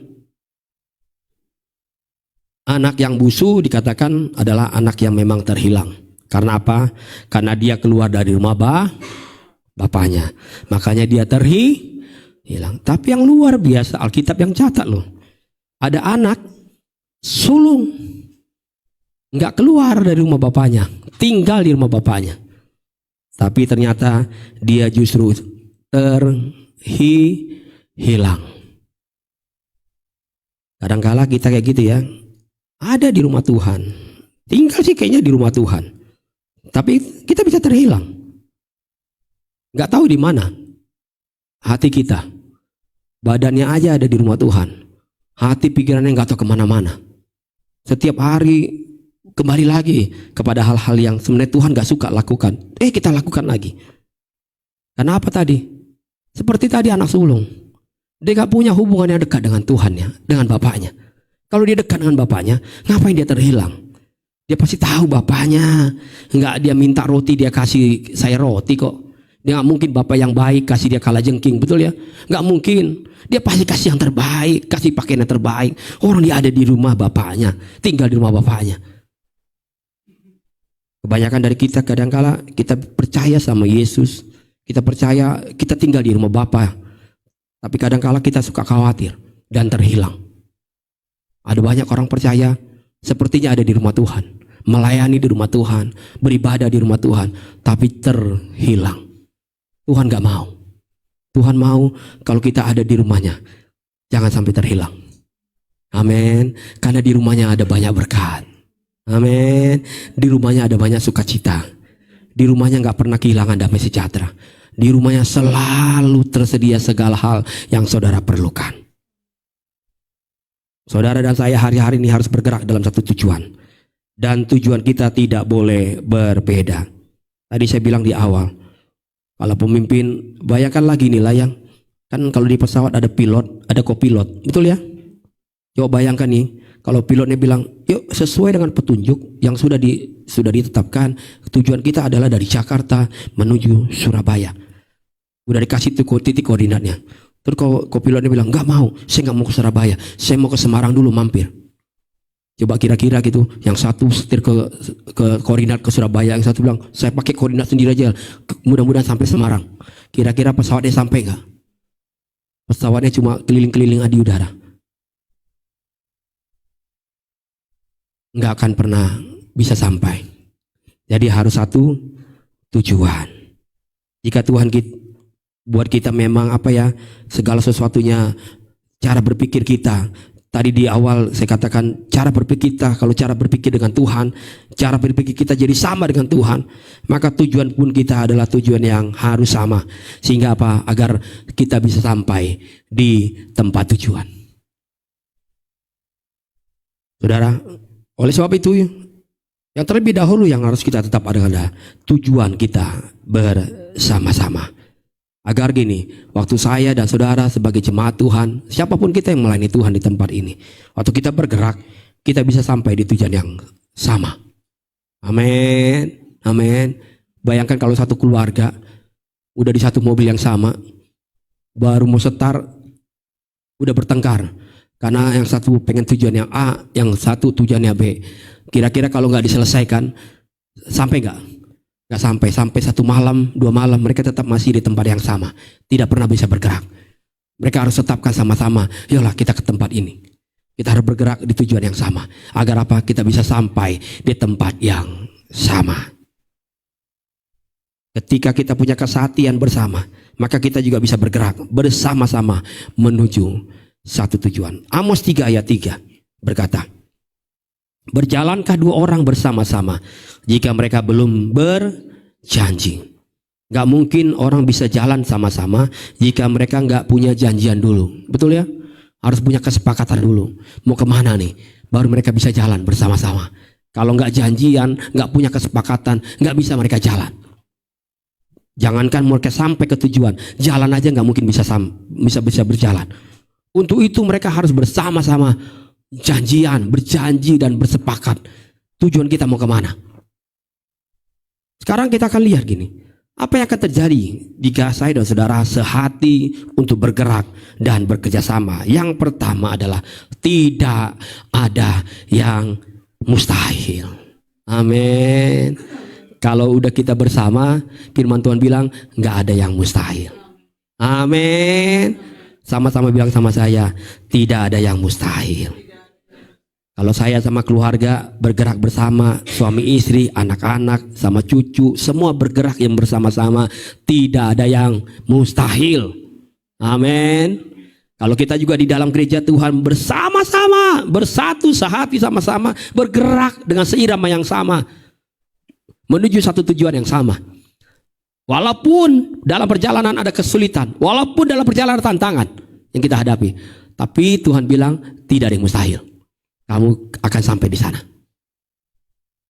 Speaker 4: Anak yang busu dikatakan adalah anak yang memang terhilang. Karena apa? Karena dia keluar dari rumah bapaknya. Makanya dia terhilang. Tapi yang luar biasa, Alkitab yang catat loh. Ada anak sulung, nggak keluar dari rumah bapaknya, tinggal di rumah bapaknya. Tapi ternyata dia justru terhilang. Kadangkala kita kayak gitu ya, ada di rumah Tuhan, tinggal sih kayaknya di rumah Tuhan, tapi kita bisa terhilang. Nggak tahu di mana hati kita, badannya aja ada di rumah Tuhan, hati pikirannya nggak tahu kemana-mana. Setiap hari kembali lagi kepada hal-hal yang sebenarnya Tuhan gak suka lakukan. Kita lakukan lagi. Karena apa tadi? Seperti tadi anak sulung. Dia gak punya hubungan yang dekat dengan Tuhannya, dengan bapaknya. Kalau dia dekat dengan bapaknya, ngapain dia terhilang? Dia pasti tahu bapaknya. Enggak, dia minta roti, dia kasih saya roti kok. Dia gak mungkin bapak yang baik kasih dia kalajengking, betul ya? Gak mungkin. Dia pasti kasih yang terbaik, kasih pakaian yang terbaik. Orang dia ada di rumah bapaknya, tinggal di rumah bapaknya. Kebanyakan dari kita kadangkala kita percaya sama Yesus, kita percaya kita tinggal di rumah Bapa, tapi kadangkala kita suka khawatir dan terhilang. Ada banyak orang percaya sepertinya ada di rumah Tuhan, melayani di rumah Tuhan, beribadah di rumah Tuhan, tapi terhilang. Tuhan gak mau. Tuhan mau kalau kita ada di rumahnya, jangan sampai terhilang. Amin. Karena di rumahnya ada banyak berkat. Amin. Di rumahnya ada banyak sukacita. Di rumahnya gak pernah kehilangan damai sejahtera. Di rumahnya selalu tersedia segala hal yang saudara perlukan. Saudara dan saya hari-hari ini harus bergerak dalam satu tujuan. Dan tujuan kita tidak boleh berbeda. Tadi saya bilang di awal, kalau pemimpin, bayangkan lagi nih layang. Kan kalau di pesawat ada pilot, ada kopilot. Betul ya? Coba bayangkan nih. Kalau pilotnya bilang, yuk sesuai dengan petunjuk yang sudah ditetapkan, tujuan kita adalah dari Jakarta menuju Surabaya. Udah dikasih titik koordinatnya. Terus kalau pilotnya bilang, nggak mau, saya nggak mau ke Surabaya, saya mau ke Semarang dulu mampir. Coba kira-kira gitu, yang satu setir ke koordinat ke Surabaya, yang satu bilang, saya pakai koordinat sendiri aja, mudah-mudahan sampai Semarang. Kira-kira pesawatnya sampai nggak? Pesawatnya cuma keliling-keliling di udara. Nggak akan pernah bisa sampai. Jadi harus satu tujuan. Jika Tuhan buat kita memang segala sesuatunya, cara berpikir kita. Tadi di awal saya katakan cara berpikir kita, kalau cara berpikir dengan Tuhan, cara berpikir kita jadi sama dengan Tuhan, maka tujuan pun kita adalah tujuan yang harus sama. Sehingga agar kita bisa sampai di tempat tujuan. Saudara, oleh sebab itu, yang terlebih dahulu yang harus kita tetap adalah tujuan kita bersama-sama. Agar gini, waktu saya dan saudara sebagai jemaat Tuhan, siapapun kita yang melayani Tuhan di tempat ini, waktu kita bergerak, kita bisa sampai di tujuan yang sama. Amin, amin. Bayangkan kalau satu keluarga udah di satu mobil yang sama, baru mau setar, udah bertengkar. Karena yang satu pengen tujuannya A, yang satu tujuannya B. Kira-kira kalau nggak diselesaikan, sampai nggak? Nggak sampai. Sampai 1 malam, 2 malam, mereka tetap masih di tempat yang sama. Tidak pernah bisa bergerak. Mereka harus tetapkan sama-sama. Yolah kita ke tempat ini. Kita harus bergerak di tujuan yang sama. Agar kita bisa sampai di tempat yang sama. Ketika kita punya kesatian bersama, maka kita juga bisa bergerak bersama-sama menuju satu tujuan. Amos 3 ayat 3 berkata, berjalankah 2 orang bersama-sama jika mereka belum berjanji? Gak mungkin orang bisa jalan sama-sama jika mereka gak punya janjian dulu. Betul ya? Harus punya kesepakatan dulu. Mau kemana nih? Baru mereka bisa jalan bersama-sama. Kalau gak janjian, gak punya kesepakatan, gak bisa mereka jalan. Jangankan mereka sampai ke tujuan, jalan aja gak mungkin bisa berjalan. Untuk itu mereka harus bersama-sama janjian, berjanji dan bersepakat. Tujuan kita mau kemana? Sekarang kita akan lihat gini. Apa yang akan terjadi jika saya dan saudara sehati untuk bergerak dan bekerja sama? Yang pertama adalah tidak ada yang mustahil. Amin. Kalau udah kita bersama, firman Tuhan bilang nggak ada yang mustahil. Amin. Sama-sama bilang sama saya, tidak ada yang mustahil. Kalau saya sama keluarga bergerak bersama, suami istri, anak-anak, sama cucu, semua bergerak yang bersama-sama, tidak ada yang mustahil. Amin. Kalau kita juga di dalam gereja Tuhan bersama-sama, bersatu sehati sama-sama, bergerak dengan seirama yang sama, menuju satu tujuan yang sama. Walaupun dalam perjalanan ada kesulitan, walaupun dalam perjalanan tantangan yang kita hadapi, tapi Tuhan bilang tidak ada yang mustahil. Kamu akan sampai di sana.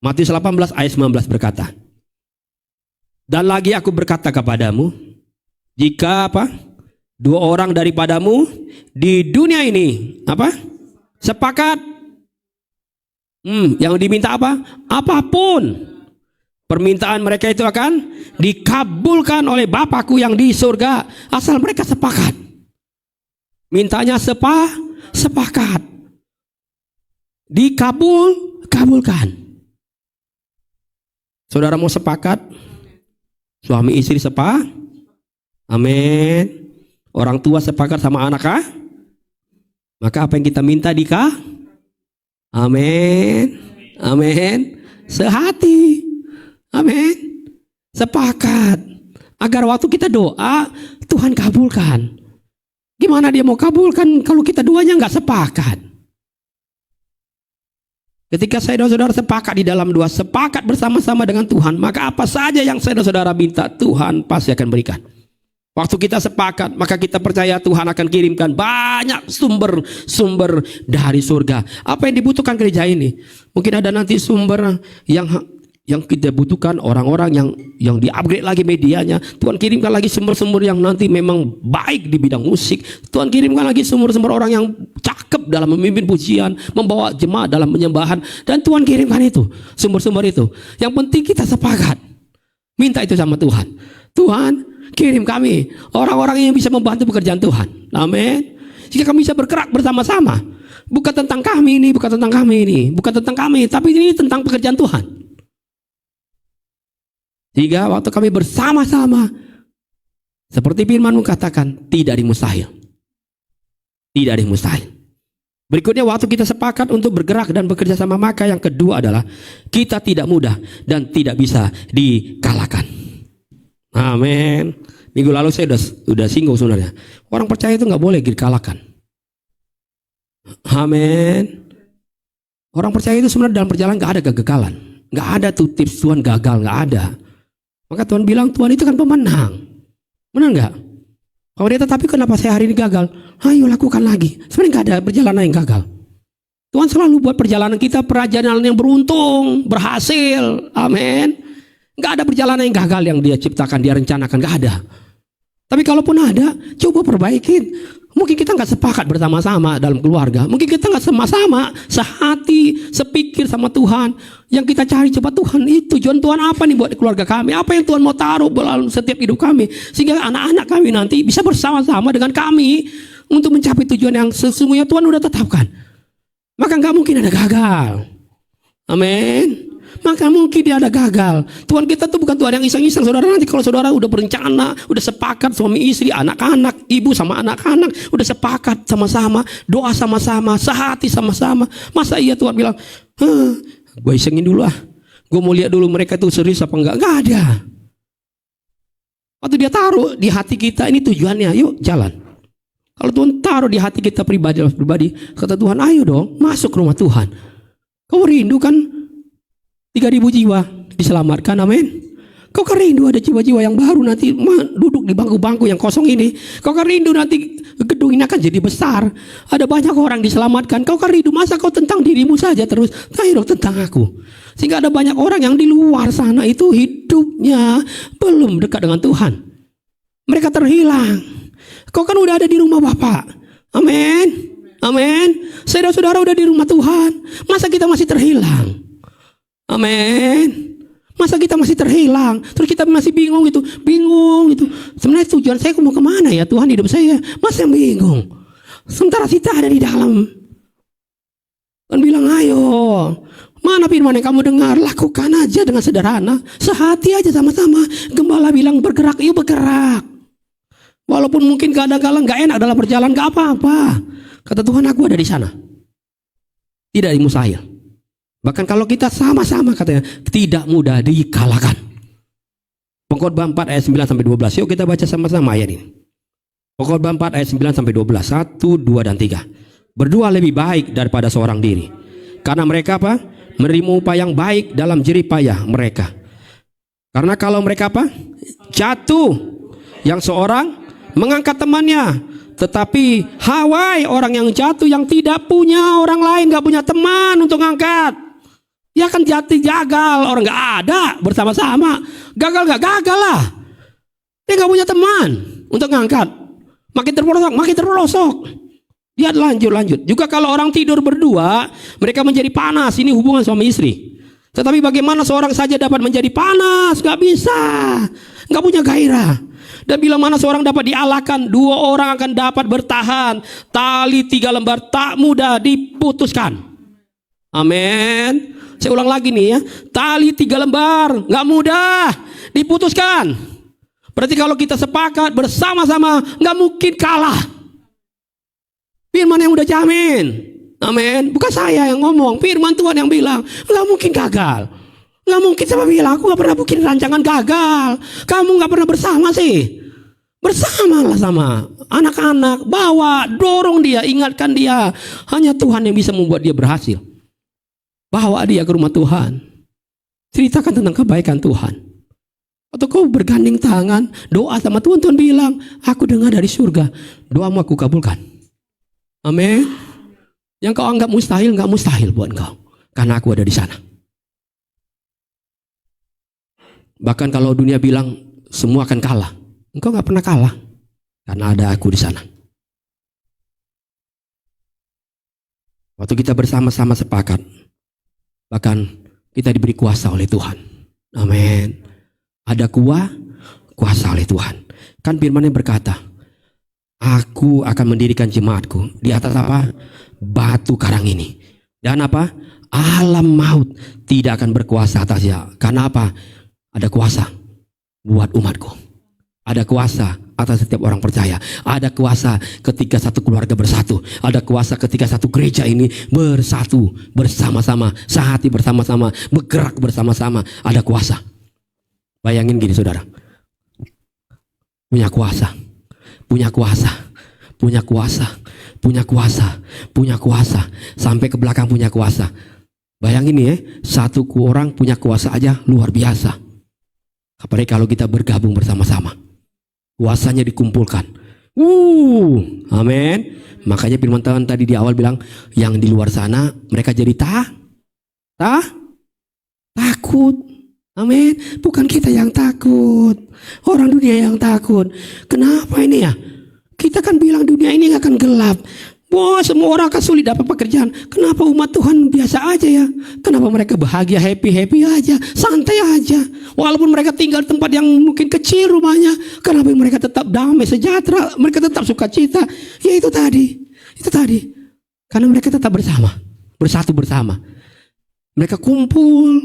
Speaker 4: Matius 18 ayat 19 berkata, dan lagi aku berkata kepadamu, jika apa? 2 orang daripadamu di dunia ini apa? Sepakat. Yang diminta apa? Apapun permintaan mereka itu akan dikabulkan oleh Bapakku yang di surga, asal mereka sepakat. Mintanya sepakat. Kabulkan. Saudara mau sepakat? Suami istri sepakat? Amin. Orang tua sepakat sama anak kah? Maka apa yang kita minta Amin. Amin. Sehati. Amin. Sepakat. Agar waktu kita doa, Tuhan kabulkan. Gimana dia mau kabulkan kalau kita duanya nggak sepakat? Ketika saya dan saudara sepakat di dalam doa, sepakat bersama-sama dengan Tuhan, maka apa saja yang saya dan saudara minta, Tuhan pasti akan berikan. Waktu kita sepakat, maka kita percaya Tuhan akan kirimkan banyak sumber dari surga. Apa yang dibutuhkan gereja ini? Mungkin ada nanti sumber yang kita butuhkan, orang-orang yang di-upgrade lagi medianya. Tuhan kirimkan lagi sumber-sumber yang nanti memang baik di bidang musik. Tuhan kirimkan lagi sumber-sumber orang yang cakep dalam memimpin pujian, membawa jemaat dalam penyembahan. Dan Tuhan kirimkan itu, sumber-sumber itu. Yang penting kita sepakat. Minta itu sama Tuhan. Tuhan, kirim kami orang-orang yang bisa membantu pekerjaan Tuhan. Amin. Jika kami bisa bergerak bersama-sama. Bukan tentang kami ini, bukan tentang kami, tapi ini tentang pekerjaan Tuhan. Sehingga waktu kami bersama-sama, seperti firman-Mu katakan, tidak ada yang mustahil. Tidak ada yang mustahil. Berikutnya waktu kita sepakat untuk bergerak dan bekerja sama, maka yang kedua adalah kita tidak mudah dan tidak bisa dikalahkan. Amin. Minggu lalu saya udah singgung sebenarnya. Orang percaya itu nggak boleh dikalahkan. Amin. Orang percaya itu sebenarnya dalam perjalanan nggak ada kegagalan. Nggak ada tuh tips Tuhan gagal, nggak ada. Maka Tuhan bilang, Tuhan itu kan pemenang. Benar nggak? Kalau dia tetapi kenapa saya hari ini gagal? Ayo lakukan lagi. Sebenarnya nggak ada perjalanan yang gagal. Tuhan selalu buat perjalanan kita perjalanan yang beruntung, berhasil. Amin. Nggak ada perjalanan yang gagal yang dia ciptakan, dia rencanakan. Nggak ada. Tapi kalaupun ada, coba perbaikin. Mungkin kita nggak sepakat bersama-sama dalam keluarga. Mungkin kita nggak sama-sama sehati, sepikir sama Tuhan. Yang kita cari coba Tuhan itu tujuan Tuhan apa nih buat keluarga kami? Apa yang Tuhan mau taruh dalam setiap hidup kami? Sehingga anak-anak kami nanti bisa bersama-sama dengan kami untuk mencapai tujuan yang sesungguhnya Tuhan udah tetapkan. Maka nggak mungkin ada gagal. Amin. Maka mungkin dia ada gagal. Tuhan kita tuh bukan Tuhan yang iseng-iseng. Saudara, nanti kalau saudara udah berencana, udah sepakat suami istri, anak-anak, ibu sama anak-anak, udah sepakat sama-sama, doa sama-sama, sehati sama-sama. Masa iya Tuhan bilang, gue isengin dulu ah, gue mau lihat dulu mereka tuh serius apa enggak. Enggak ada. Waktu dia taruh di hati kita, ini tujuannya, yuk jalan. Kalau Tuhan taruh di hati kita pribadi, kata Tuhan, ayo dong masuk rumah Tuhan. Kau rindu kan 3.000 jiwa diselamatkan, amin. Kau kan rindu ada jiwa-jiwa yang baru nanti duduk di bangku-bangku yang kosong ini. Kau kan rindu nanti gedung ini akan jadi besar. Ada banyak orang diselamatkan. Kau kan rindu, masa kau tentang dirimu saja terus? Ayo tentang aku. Sehingga ada banyak orang yang di luar sana itu hidupnya belum dekat dengan Tuhan. Mereka terhilang. Kau kan udah ada di rumah Bapa. Amin. Amin. Saudara-saudara udah di rumah Tuhan. Masa kita masih terhilang? Amin. Masa kita masih terhilang? Terus kita masih bingung gitu. Sebenarnya tujuan saya mau kemana ya Tuhan hidup saya? Masa bingung? Sementara kita ada di dalam. Dan bilang, ayo. Mana firman yang kamu dengar? Lakukan aja dengan sederhana. Sehati aja sama-sama. Gembala bilang bergerak, yuk bergerak. Walaupun mungkin kadang-kadang gak enak dalam perjalanan, gak apa-apa. Kata Tuhan, aku ada di sana. Tidak di mustahil. Bahkan kalau kita sama-sama katanya tidak mudah dikalahkan. Pengkhotbah 4 ayat 9 sampai 12. Yuk kita baca sama-sama ayat ini. Pengkhotbah 4 ayat 9 sampai 12. 1, 2 dan 3. Berdua lebih baik daripada seorang diri. Karena mereka apa? Menerima upah yang baik dalam jerih payah mereka. Karena kalau mereka apa? Jatuh, yang seorang mengangkat temannya. Tetapi hawai orang yang jatuh yang tidak punya orang lain, gak punya teman untuk ngangkat. Ya kan jatuh gagal, orang gak ada bersama-sama. Gagal gak gagal lah. Dia gak punya teman untuk ngangkat. Makin terpelosok. Dia lanjut. Juga kalau orang tidur berdua, mereka menjadi panas. Ini hubungan suami istri. Tetapi bagaimana seorang saja dapat menjadi panas? Gak bisa. Gak punya gairah. Dan bila mana seorang dapat dialahkan, 2 orang akan dapat bertahan. Tali 3 lembar tak mudah diputuskan. Amin. Saya ulang lagi nih ya. Tali 3 lembar gak mudah diputuskan. Berarti kalau kita sepakat bersama-sama gak mungkin kalah. Firman yang udah jamin. Amin. Bukan saya yang ngomong, firman Tuhan yang bilang gak mungkin gagal. Gak mungkin. Siapa bilang? Aku gak pernah bikin rancangan gagal. Kamu gak pernah bersama sih. Bersamalah sama anak-anak. Bawa, dorong dia, ingatkan dia. Hanya Tuhan yang bisa membuat dia berhasil. Bawa dia ke rumah Tuhan. Ceritakan tentang kebaikan Tuhan. Atau kau bergandeng tangan, doa sama Tuhan. Tuhan bilang, aku dengar dari surga, doamu aku kabulkan. Amin. Yang kau anggap mustahil, gak mustahil buat kau. Karena aku ada di sana. Bahkan kalau dunia bilang semua akan kalah, engkau gak pernah kalah. Karena ada aku di sana. Waktu kita bersama-sama sepakat, bahkan kita diberi kuasa oleh Tuhan. Amin. Ada kuasa oleh Tuhan. Kan firman-Nya berkata, aku akan mendirikan jemaatku di atas apa? Batu karang ini. Dan apa? Alam maut tidak akan berkuasa atasnya. Karena apa? Ada kuasa buat umatku. Ada kuasa atas setiap orang percaya. Ada kuasa ketika satu keluarga bersatu. Ada kuasa ketika satu gereja ini bersatu bersama-sama, sehati bersama-sama, bergerak bersama-sama. Ada kuasa. Bayangin gini saudara. Punya kuasa. Sampai ke belakang punya kuasa. Bayangin nih ya, satu orang punya kuasa aja luar biasa. Apalagi kalau kita bergabung bersama-sama. Kuasanya dikumpulkan. Amin. Makanya firman Tuhan tadi di awal bilang, yang di luar sana mereka jadi takut. Amin. Bukan kita yang takut, orang dunia yang takut. Kenapa ini ya? Kita kan bilang dunia ini akan gelap. Wah, semua orang akan sulit dapat pekerjaan. Kenapa umat Tuhan biasa aja ya? Kenapa mereka bahagia, happy aja, santai aja? Walaupun mereka tinggal di tempat yang mungkin kecil rumahnya, kenapa mereka tetap damai, sejahtera? Mereka tetap sukacita. Ya itu tadi. Karena mereka tetap bersatu bersama. Mereka kumpul,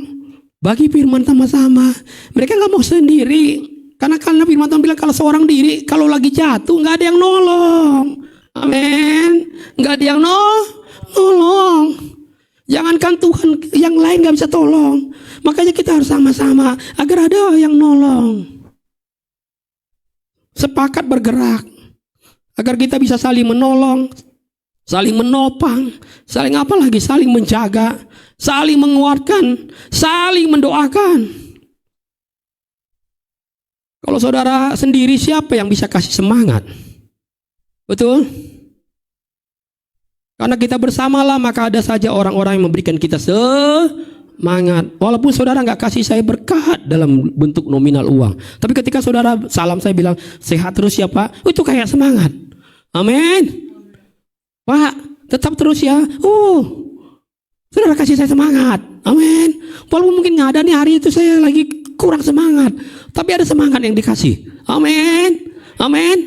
Speaker 4: bagi firman sama-sama. Mereka nggak mau sendiri. Karena firman Tuhan bilang kalau seorang diri, kalau lagi jatuh nggak ada yang nolong. Amin. Nggak ada yang nolong. Jangankan Tuhan, yang lain nggak bisa tolong. Makanya kita harus sama-sama agar ada yang nolong. Sepakat bergerak agar kita bisa saling menolong, saling menopang, saling menjaga, saling menguatkan, saling mendoakan. Kalau saudara sendiri, siapa yang bisa kasih semangat? Betul? Karena kita bersamalah, maka ada saja orang-orang yang memberikan kita semangat. Walaupun saudara nggak kasih saya berkat dalam bentuk nominal uang, tapi ketika saudara salam saya bilang sehat terus ya Pak, itu kayak semangat. Amin. Pak, tetap terus ya. Saudara kasih saya semangat. Amin. Walaupun mungkin nggak ada nih hari itu saya lagi kurang semangat, tapi ada semangat yang dikasih. Amin. Amin.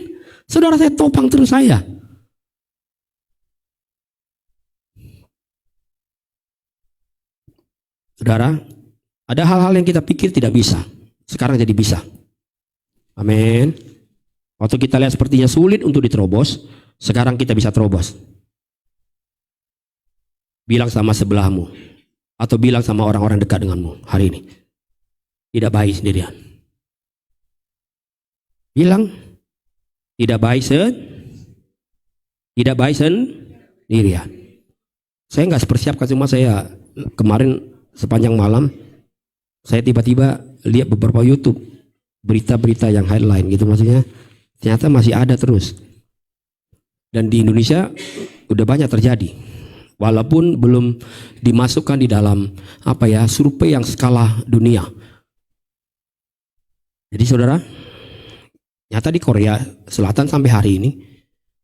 Speaker 4: Saudara saya topang terus saya. Saudara, ada hal-hal yang kita pikir tidak bisa, sekarang jadi bisa. Amin. Waktu kita lihat sepertinya sulit untuk diterobos, sekarang kita bisa terobos. Bilang sama sebelahmu, atau bilang sama orang-orang dekat denganmu hari ini, tidak baik sendirian. Bilang, tidak baik sendirian. Saya nggak sepersiapkan, cuma saya kemarin sepanjang malam saya tiba-tiba lihat beberapa YouTube berita-berita yang headline gitu, maksudnya ternyata masih ada terus, dan di Indonesia udah banyak terjadi walaupun belum dimasukkan di dalam survei yang skala dunia. Jadi saudara, nyata di Korea Selatan sampai hari ini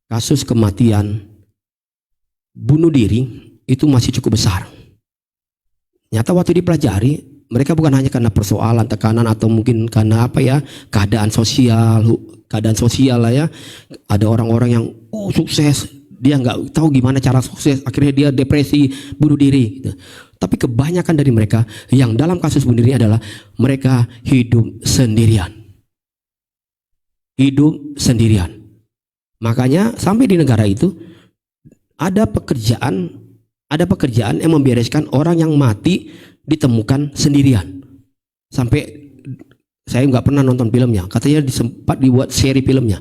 Speaker 4: kasus kematian bunuh diri itu masih cukup besar. Nyata waktu dipelajari, mereka bukan hanya karena persoalan tekanan atau mungkin karena keadaan sosial lah ya. Ada orang-orang yang sukses, dia nggak tahu gimana cara sukses, akhirnya dia depresi, bunuh diri gitu. Tapi kebanyakan dari mereka yang dalam kasus bunuh diri adalah mereka hidup sendirian. Hidup sendirian. Makanya sampai di negara itu ada pekerjaan yang membereskan orang yang mati ditemukan sendirian. Sampai saya nggak pernah nonton filmnya, katanya sempat dibuat seri filmnya.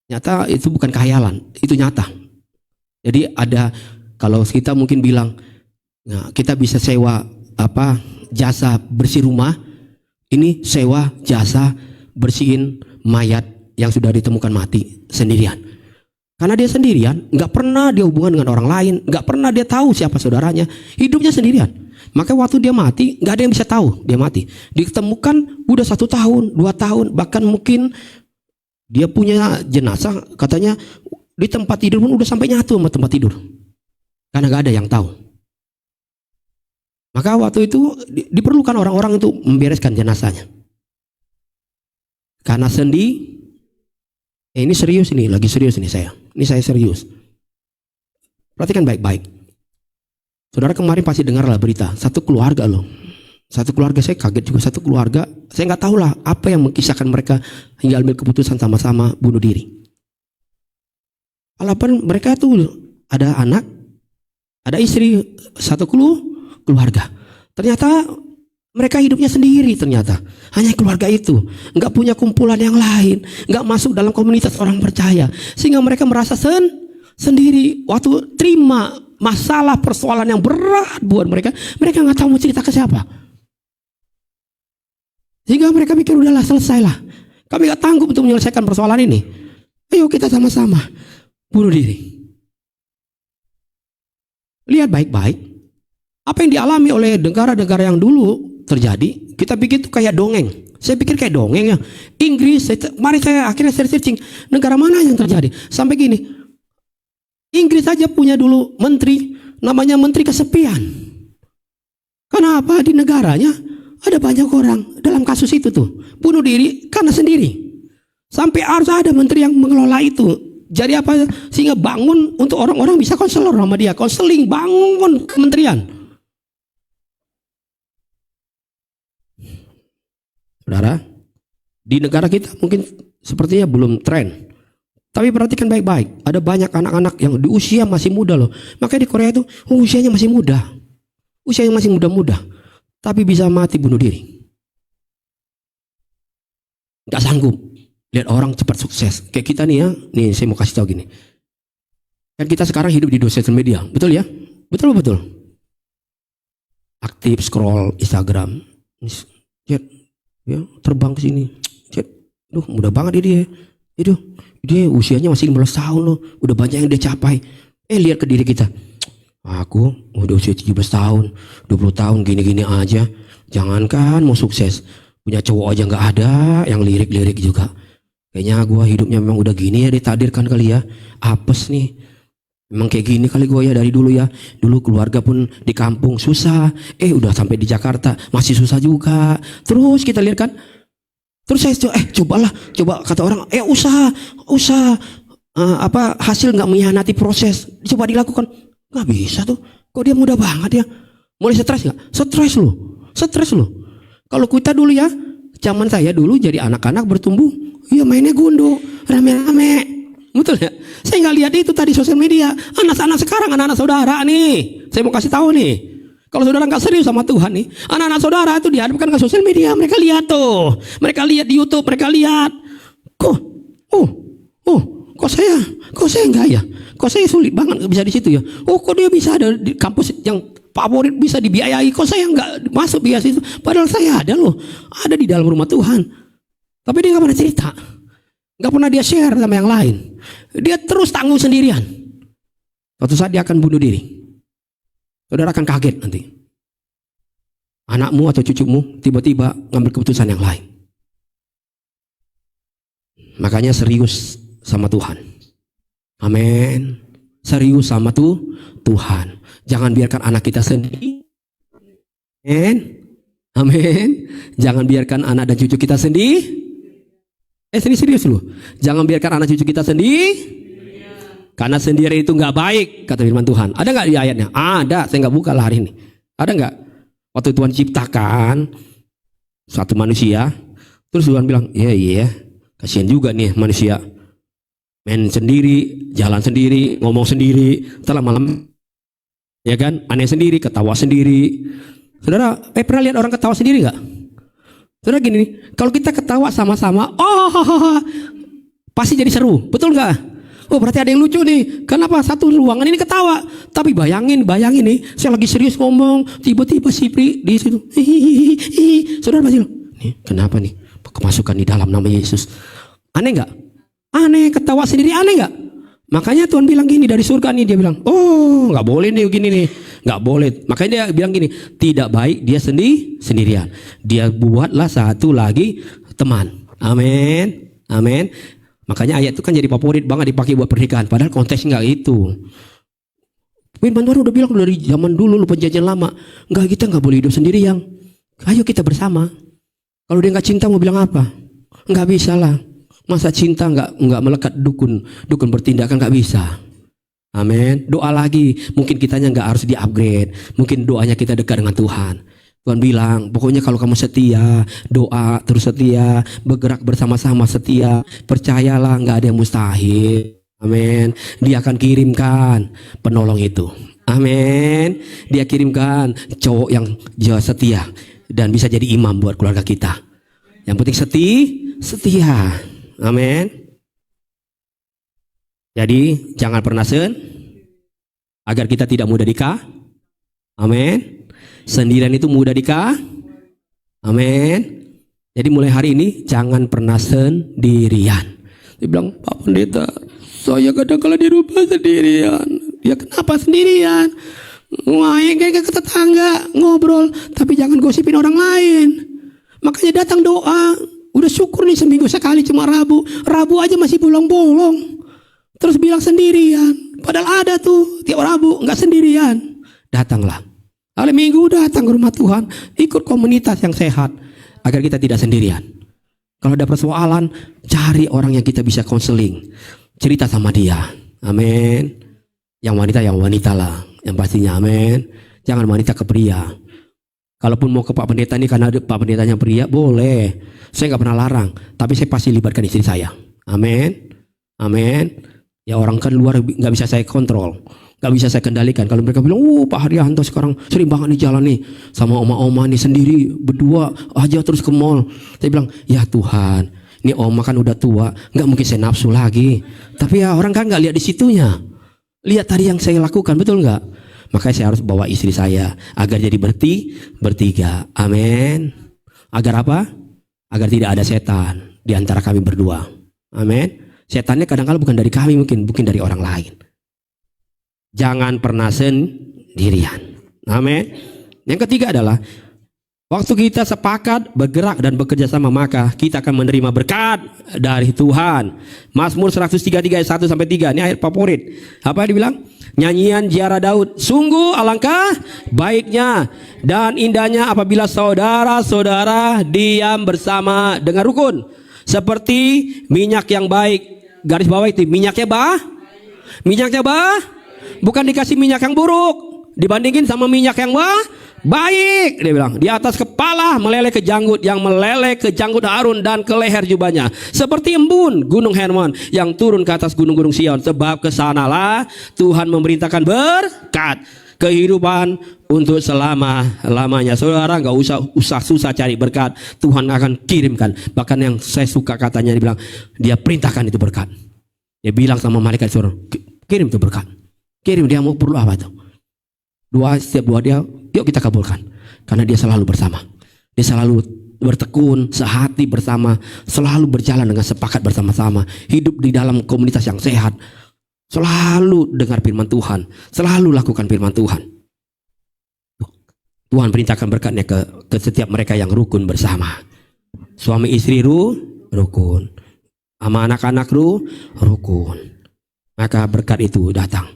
Speaker 4: Nyata itu bukan khayalan, itu nyata. Jadi ada, kalau kita mungkin bilang, nah, kita bisa sewa jasa bersih rumah, ini sewa jasa bersihin mayat yang sudah ditemukan mati sendirian. Karena dia sendirian, nggak pernah dia hubungan dengan orang lain, nggak pernah dia tahu siapa saudaranya, hidupnya sendirian. Maka waktu dia mati, nggak ada yang bisa tahu dia mati. Ditemukan udah 1 tahun, 2 tahun, bahkan mungkin dia punya jenazah, katanya di tempat tidur pun udah sampai nyatu sama tempat tidur, karena nggak ada yang tahu. Maka waktu itu diperlukan orang-orang untuk membereskan jenazahnya. Karena ini serius ini, lagi serius ini saya. Ini saya serius. Perhatikan baik-baik. Saudara kemarin pasti dengarlah berita, satu keluarga loh. Satu keluarga, saya kaget juga, satu keluarga. Saya nggak tahu lah apa yang mengisahkan mereka hingga ambil keputusan sama-sama bunuh diri. Walaupun mereka tuh ada anak, ada istri, satu keluarga. Ternyata mereka hidupnya sendiri ternyata. Hanya keluarga itu. Nggak punya kumpulan yang lain. Nggak masuk dalam komunitas orang percaya. Sehingga mereka merasa sendiri. Waktu terima masalah persoalan yang berat buat mereka, mereka nggak tahu mau cerita ke siapa. Sehingga mereka mikir udahlah selesailah. Kami nggak tangguh untuk menyelesaikan persoalan ini. Ayo kita sama-sama bunuh diri. Lihat baik-baik. Apa yang dialami oleh negara-negara yang dulu terjadi, kita pikir itu kayak dongeng. Saya pikir kayak dongeng ya. Inggris, mari saya akhirnya searching negara mana yang terjadi. Sampai gini, Inggris saja punya dulu menteri, namanya menteri kesepian. Kenapa? Di negaranya ada banyak orang dalam kasus itu tuh bunuh diri karena sendiri. Sampai harus ada menteri yang mengelola itu. Jadi apa? Sehingga bangun untuk orang-orang bisa konselor sama dia, konseling, bangun kementerian. Saudara, di negara kita mungkin sepertinya belum tren. Tapi perhatikan baik-baik, ada banyak anak-anak yang di usia masih muda loh. Makanya di Korea itu usianya masih muda. Usianya masih muda-muda. Tapi bisa mati bunuh diri. Gak sanggup lihat orang cepat sukses. Kayak kita nih ya, nih saya mau kasih tahu gini. Kan kita sekarang hidup di sosial media, betul ya? Betul. Aktif scroll Instagram. Ya, terbang ke sini. Duh, muda banget dia. Itu dia usianya masih 15 tahun loh. Udah banyak yang dia capai. Lihat ke diri kita. Aku udah usia 17 tahun, 20 tahun gini-gini aja. Jangankan mau sukses, punya cowok aja nggak ada yang lirik-lirik juga. Kayaknya gue hidupnya memang udah gini ya, ditakdirkan kali ya. Apes nih. Memang kayak gini kali gue ya dari dulu ya. Dulu keluarga pun di kampung susah. Udah sampai di Jakarta masih susah juga. Terus kita lihat kan. Terus saya coba kata orang, usaha hasil nggak mengkhianati proses. Coba dilakukan, nggak bisa tuh. Kok dia muda banget ya? Mulai stres nggak? Stres loh. Kalau kita dulu ya, zaman saya dulu jadi anak-anak bertumbuh, ya mainnya gundu, rame-rame. Betul ya? Saya nggak lihat itu tadi sosial media. Anak-anak sekarang, anak-anak saudara nih, saya mau kasih tahu nih. Kalau saudara nggak serius sama Tuhan nih, anak-anak saudara itu dihadapkan ke sosial media, mereka lihat tuh, mereka lihat di YouTube, mereka lihat, kok saya enggak ya, kok saya sulit banget bisa di situ ya, kok dia bisa ada di kampus yang favorit bisa dibiayai, kok saya nggak masuk biaya itu, padahal saya ada loh, ada di dalam rumah Tuhan, tapi dia nggak pernah cerita, nggak pernah dia share sama yang lain, dia terus tanggung sendirian, suatu saat dia akan bunuh diri. Saudara akan kaget nanti. Anakmu atau cucumu tiba-tiba ngambil keputusan yang lain. Makanya serius sama Tuhan. Amin. Serius sama Tuhan. Jangan biarkan anak kita sendiri. Amin. Jangan biarkan anak dan cucu kita sendiri. Serius loh. Jangan biarkan anak cucu kita sendiri. Karena sendiri itu nggak baik, kata firman Tuhan. Ada nggak di ayatnya? Ada, saya nggak buka lah hari ini. Ada nggak? Waktu Tuhan ciptakan satu manusia, terus Tuhan bilang, iya, kasihan juga nih manusia. Main sendiri, jalan sendiri, ngomong sendiri, setelah malam, ya kan? Aneh sendiri, ketawa sendiri. Saudara, pernah lihat orang ketawa sendiri nggak? Saudara gini nih, kalau kita ketawa sama-sama, pasti jadi seru, betul nggak? Berarti ada yang lucu nih. Kenapa satu ruangan ini ketawa? Tapi bayangin nih, saya lagi serius ngomong, tiba-tiba si Pri di situ. Saudara pasti nih, kenapa nih? Kemasukan di dalam nama Yesus. Aneh nggak? Aneh, ketawa sendiri aneh nggak? Makanya Tuhan bilang gini dari surga nih, dia bilang, nggak boleh nih gini nih, nggak boleh. Makanya dia bilang gini, tidak baik dia sendirian. Dia buatlah satu lagi teman. Amin. Makanya ayat itu kan jadi favorit banget dipakai buat pernikahan. Padahal konteksnya nggak itu. Firman Tuhan udah bilang dari zaman dulu, penjajahan lama. Kita nggak boleh hidup sendirian. Ayo kita bersama. Kalau dia nggak cinta mau bilang apa? Nggak bisa lah. Masa cinta nggak melekat dukun bertindak kan nggak bisa. Amin. Doa lagi. Mungkin kitanya nggak harus di-upgrade. Mungkin doanya kita dekat dengan Tuhan. Tuhan bilang, pokoknya kalau kamu setia, doa terus setia, bergerak bersama-sama setia, percayalah nggak ada yang mustahil. Amin. Dia akan kirimkan penolong itu. Amin. Dia kirimkan cowok yang setia dan bisa jadi imam buat keluarga kita. Yang penting setia. Amin. Jadi jangan pernah agar kita tidak mudah nikah. Amin. Sendirian itu mudah nikah. Amin. Jadi mulai hari ini jangan pernah sendirian. Dia bilang, Pak Pendeta, saya kadang-kala di rumah sendirian. Ya kenapa sendirian? Kayak ke tetangga ngobrol, tapi jangan gosipin orang lain. Makanya datang doa. Udah syukur nih seminggu sekali cuma Rabu aja masih bolong-bolong. Terus bilang sendirian. Padahal ada tuh tiap Rabu nggak sendirian. Datanglah. Hari Minggu datang ke rumah Tuhan, ikut komunitas yang sehat agar kita tidak sendirian. Kalau ada persoalan, cari orang yang kita bisa konseling, cerita sama dia. Amin. Yang wanita lah, yang pastinya. Amin. Jangan wanita ke pria. Kalaupun mau ke Pak Pendeta ini karena Pak Pendetanya pria, boleh. Saya nggak pernah larang, tapi saya pasti libatkan istri saya. Amin. Ya orang kan luar nggak bisa saya kontrol. Gak bisa saya kendalikan. Kalau mereka bilang, Pak Haryanto sekarang sering banget nih jalan nih sama oma-oma nih sendiri berdua aja terus ke mall. Saya bilang, ya Tuhan, ini oma kan udah tua, nggak mungkin saya nafsu lagi. Tapi ya orang kan nggak lihat di situnya. Lihat tadi yang saya lakukan, betul nggak? Makanya saya harus bawa istri saya agar jadi bertiga. Amin. Agar apa? Agar tidak ada setan. di antara kami berdua. Amin. Setannya kadang-kadang bukan dari kami, mungkin dari orang lain. Jangan pernah sendirian. Amin. Yang ketiga adalah waktu kita sepakat bergerak dan bekerja sama, maka kita akan menerima berkat dari Tuhan. Mazmur 133 ayat 1 sampai 3. Ini ayat favorit. Apa yang dibilang? Nyanyian ziarah Daud. Sungguh alangkah baiknya dan indahnya apabila saudara-saudara diam bersama dengan rukun. Seperti minyak yang baik. Garis bawah itu minyaknya bukan dikasih minyak yang buruk, dibandingin sama minyak yang baik. Dia bilang di atas kepala meleleh ke janggut, yang meleleh ke janggut Harun dan ke leher jubahnya. Seperti embun gunung Hermon yang turun ke atas gunung-gunung Sion. Sebab kesanalah Tuhan memerintahkan berkat kehidupan untuk selama-lamanya. Saudara nggak usah susah cari berkat, Tuhan akan kirimkan. Bahkan yang saya suka katanya, dia bilang dia perintahkan itu berkat. Dia bilang sama malaikat suruh kirim itu berkat. Kirim, dia mau perlu apa tuh? Setiap doa dia, yuk kita kabulkan. Karena dia selalu bersama. Dia selalu bertekun, sehati bersama, selalu berjalan dengan sepakat bersama-sama. Hidup di dalam komunitas yang sehat. Selalu dengar firman Tuhan, selalu lakukan firman Tuhan. Tuhan perintahkan berkatnya ke setiap mereka yang rukun bersama. Suami istri rukun, sama anak-anak rukun. Maka berkat itu datang.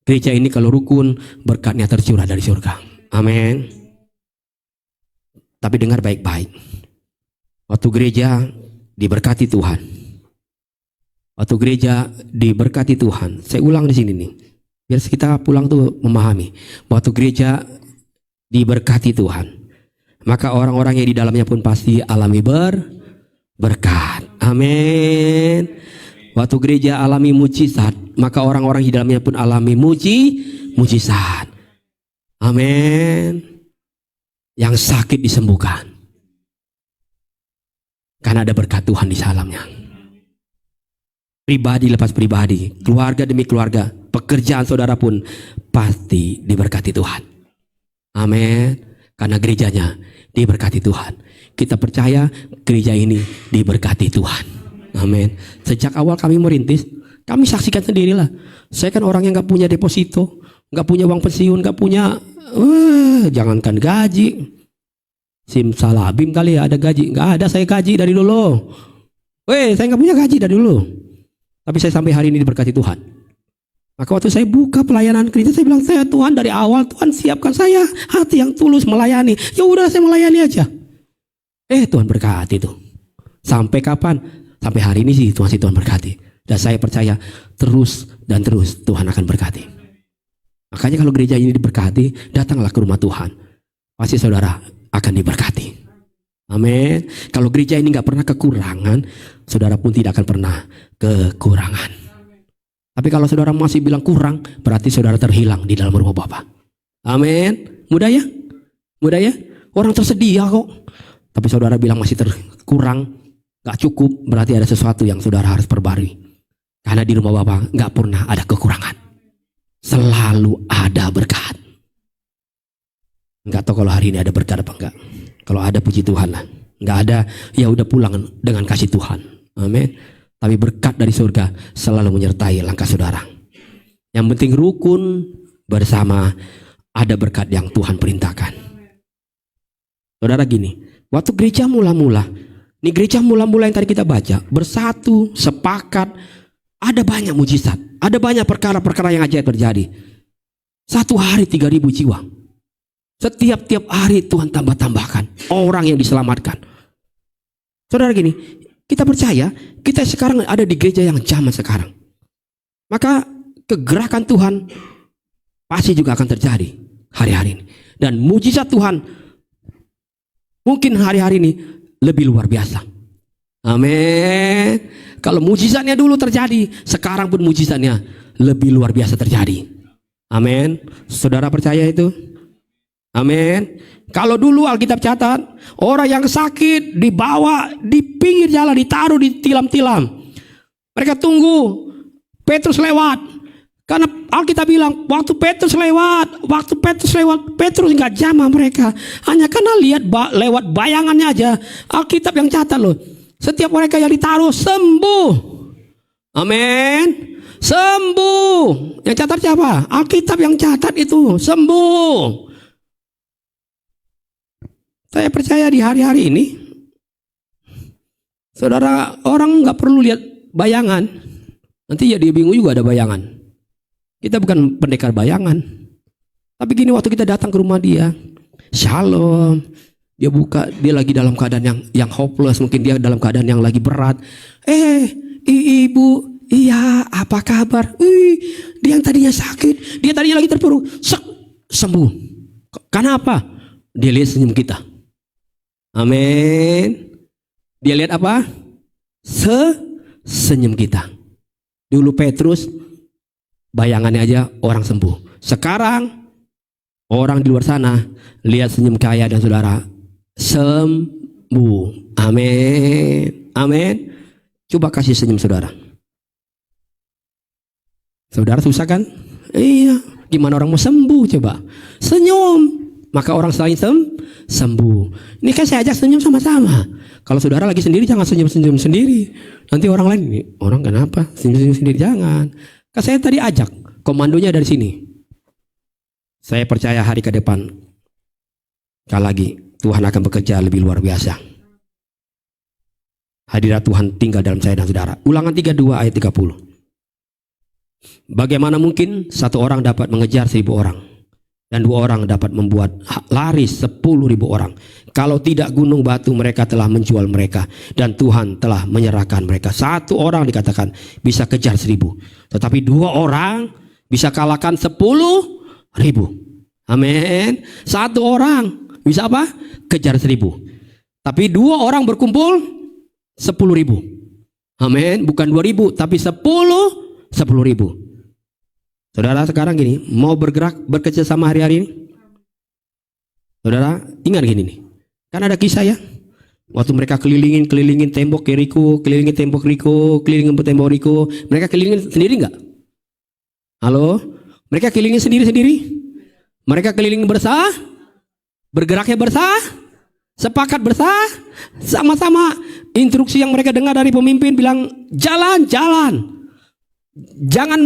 Speaker 4: Gereja ini kalau rukun, berkatnya tercurah dari surga. Amin. Tapi dengar baik-baik. Waktu gereja diberkati Tuhan. Waktu gereja diberkati Tuhan. Saya ulang di sini nih. Biar kita pulang tuh memahami. Waktu gereja diberkati Tuhan, maka orang-orang yang di dalamnya pun pasti alami berkat. Amin. Waktu gereja alami mujizat, maka orang-orang di dalamnya pun alami mujizat. Amin. Yang sakit disembuhkan karena ada berkat Tuhan di dalamnya. Pribadi lepas pribadi, keluarga demi keluarga, pekerjaan saudara pun pasti diberkati Tuhan. Amin. Karena gerejanya diberkati Tuhan. Kita percaya gereja ini diberkati Tuhan. Amin. Sejak awal kami merintis, kami saksikan sendirilah. Saya kan orang yang gak punya deposito, gak punya uang pensiun, gak punya jangankan gaji. Simsalabim kali ya ada gaji. Gak ada saya gaji dari dulu. Saya gak punya gaji dari dulu. Tapi saya sampai hari ini diberkati Tuhan. Maka waktu saya buka pelayanan gereja, saya bilang, saya Tuhan dari awal Tuhan siapkan saya hati yang tulus melayani. Ya udah saya melayani aja. Tuhan berkati itu. Sampai kapan? Sampai hari ini sih Tuhan berkati. Dan saya percaya terus dan terus Tuhan akan berkati. Makanya kalau gereja ini diberkati, datanglah ke rumah Tuhan. Pasti saudara akan diberkati. Amin. Kalau gereja ini gak pernah kekurangan, saudara pun tidak akan pernah kekurangan. Tapi kalau saudara masih bilang kurang, berarti saudara terhilang di dalam rumah Bapa. Amin. Mudah ya? Mudah ya? Orang tersedia kok. Tapi saudara bilang masih kurang, gak cukup, berarti ada sesuatu yang saudara harus perbarui. Karena di rumah Bapa gak pernah ada kekurangan. Selalu ada berkat. Gak tahu kalau hari ini ada berkat apa enggak. Kalau ada puji Tuhan lah. Nggak ada, ya udah pulang dengan kasih Tuhan. Amin. Tapi berkat dari surga selalu menyertai langkah saudara. Yang penting rukun bersama, ada berkat yang Tuhan perintahkan. Saudara gini, waktu gereja mula-mula, ini gereja mula-mula yang tadi kita baca, bersatu, sepakat, ada banyak mujizat, ada banyak perkara-perkara yang ajaib terjadi. Satu hari 3.000 jiwa. Setiap hari Tuhan tambahkan orang yang diselamatkan. Saudara gini, kita percaya kita sekarang ada di gereja yang zaman sekarang. Maka kegerakan Tuhan pasti juga akan terjadi hari-hari ini. Dan mujizat Tuhan mungkin hari-hari ini lebih luar biasa. Amin. Kalau mujizatnya dulu terjadi, sekarang pun mujizatnya lebih luar biasa terjadi. Amin. Saudara percaya itu? Amin. Kalau dulu Alkitab catat, orang yang sakit dibawa di pinggir jalan, ditaruh di tilam-tilam. Mereka tunggu Petrus lewat. Karena Alkitab bilang, waktu Petrus lewat, Petrus nggak jamah mereka. Hanya karena lihat lewat bayangannya aja. Alkitab yang catat loh. Setiap mereka yang ditaruh sembuh. Amin. Sembuh. Yang catat siapa? Alkitab yang catat itu. Sembuh. Saya percaya di hari-hari ini, saudara, orang nggak perlu lihat bayangan. Nanti ya dia bingung juga ada bayangan. Kita bukan pendekar bayangan. Tapi gini, waktu kita datang ke rumah dia, shalom. Dia buka, dia lagi dalam keadaan yang hopeless. Mungkin dia dalam keadaan yang lagi berat. Ibu, iya, apa kabar? Dia yang tadinya sakit, dia tadinya lagi terpuruk, sembuh. Kenapa? Dia lihat senyum kita. Amin. Dia lihat apa? Senyum kita. Dulu Petrus, bayangannya aja orang sembuh. Sekarang orang di luar sana lihat senyum kaya dan saudara sembuh. Amin. Amin. Coba kasih senyum saudara. Saudara susah kan? Iya. Gimana orang mau sembuh coba? Senyum. Maka orang selain sembuh. Ini kan saya ajak senyum sama-sama. Kalau saudara lagi sendiri jangan senyum-senyum sendiri. Nanti orang lain, ini orang kenapa senyum-senyum sendiri? Jangan. Kan saya tadi ajak, komandonya dari sini. Saya percaya hari ke depan, sekali lagi Tuhan akan bekerja lebih luar biasa. Hadirat Tuhan tinggal dalam saya dan saudara. Ulangan 32 ayat 30. Bagaimana mungkin satu orang dapat mengejar 1000 orang dan 2 orang dapat membuat lari 10.000 orang. Kalau tidak gunung batu mereka telah menjual mereka dan Tuhan telah menyerahkan mereka. 1 orang dikatakan bisa kejar 1000, tetapi 2 orang bisa kalahkan 10.000. Amin. 1 orang bisa apa? Kejar 1000. Tapi 2 orang berkumpul 10.000. Amin. Bukan 2.000 tapi 10.000. Saudara sekarang gini, mau bergerak bekerja sama hari-hari ini? Saudara ingat gini nih, kan ada kisah ya. Waktu mereka kelilingin tembok Yeriko, kelilingin tembok Riko, kelilingin tembok Riko, mereka kelilingin sendiri nggak? Halo? Mereka kelilingin sendiri-sendiri? Mereka kelilingin bersah? Bergeraknya bersah? Sepakat bersah? Sama-sama. Instruksi yang mereka dengar dari pemimpin bilang, jalan. Jangan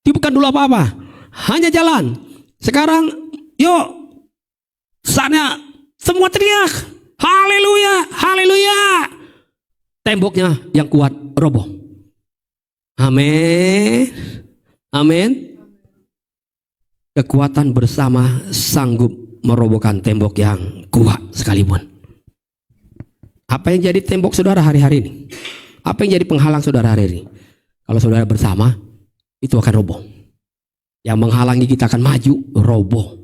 Speaker 4: tiupkan dulu apa-apa, hanya jalan. Sekarang yuk, sana semua teriak haleluya, haleluya. Temboknya yang kuat roboh. Amin. Amin. Kekuatan bersama sanggup merobohkan tembok yang kuat sekalipun. Apa yang jadi tembok saudara hari-hari ini? Apa yang jadi penghalang saudara hari ini? Kalau saudara bersama, itu akan roboh. Yang menghalangi kita akan maju, roboh.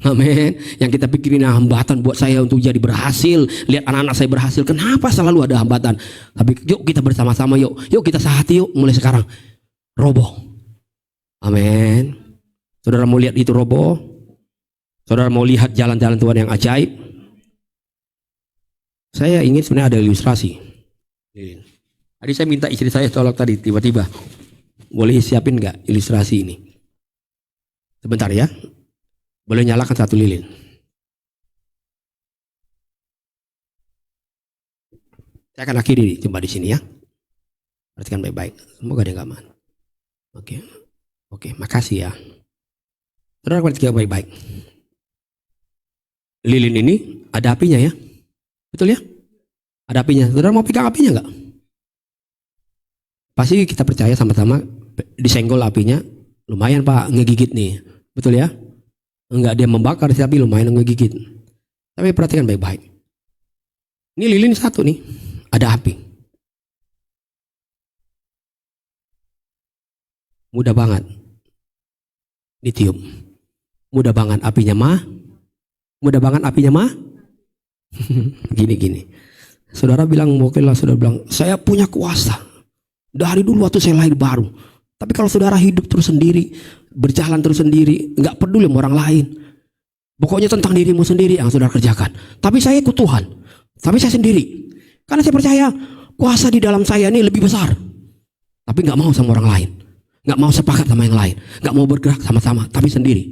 Speaker 4: Amin. Yang kita pikirin hambatan buat saya untuk jadi berhasil. Lihat anak-anak saya berhasil. Kenapa selalu ada hambatan? Tapi yuk kita bersama-sama yuk. Yuk kita sehati yuk mulai sekarang. Roboh. Amin. Saudara mau lihat itu roboh? Saudara mau lihat jalan-jalan Tuhan yang ajaib? Saya ingin sebenarnya ada ilustrasi. Tadi saya minta istri saya tolong tadi tiba-tiba. Boleh siapin nggak ilustrasi ini? Sebentar ya. Boleh nyalakan 1 lilin. Saya akan akhiri coba di sini ya. Perhatikan baik-baik. Semoga ada yang aman. Oke, makasih ya. Saudara perhatikan baik-baik. Lilin ini ada apinya ya. Betul ya? Ada apinya. Saudara mau pegang apinya nggak? Pasti kita percaya sama-sama disenggol apinya, lumayan Pak ngegigit nih. Betul ya? Enggak dia membakar tapi lumayan ngegigit. Tapi perhatikan baik-baik. Ini lilin 1 nih, ada api. Mudah banget ditiup. Mudah banget apinya mah. Gini. Saudara bilang, oke lah, saudara bilang, saya punya kuasa. Dari dulu waktu saya lahir baru. Tapi kalau saudara hidup terus sendiri, berjalan terus sendiri, nggak peduli sama orang lain, pokoknya tentang dirimu sendiri yang saudara kerjakan. Tapi saya ikut Tuhan. Tapi saya sendiri. Karena saya percaya kuasa di dalam saya ini lebih besar. Tapi nggak mau sama orang lain, nggak mau sepakat sama yang lain, nggak mau bergerak sama-sama, tapi sendiri.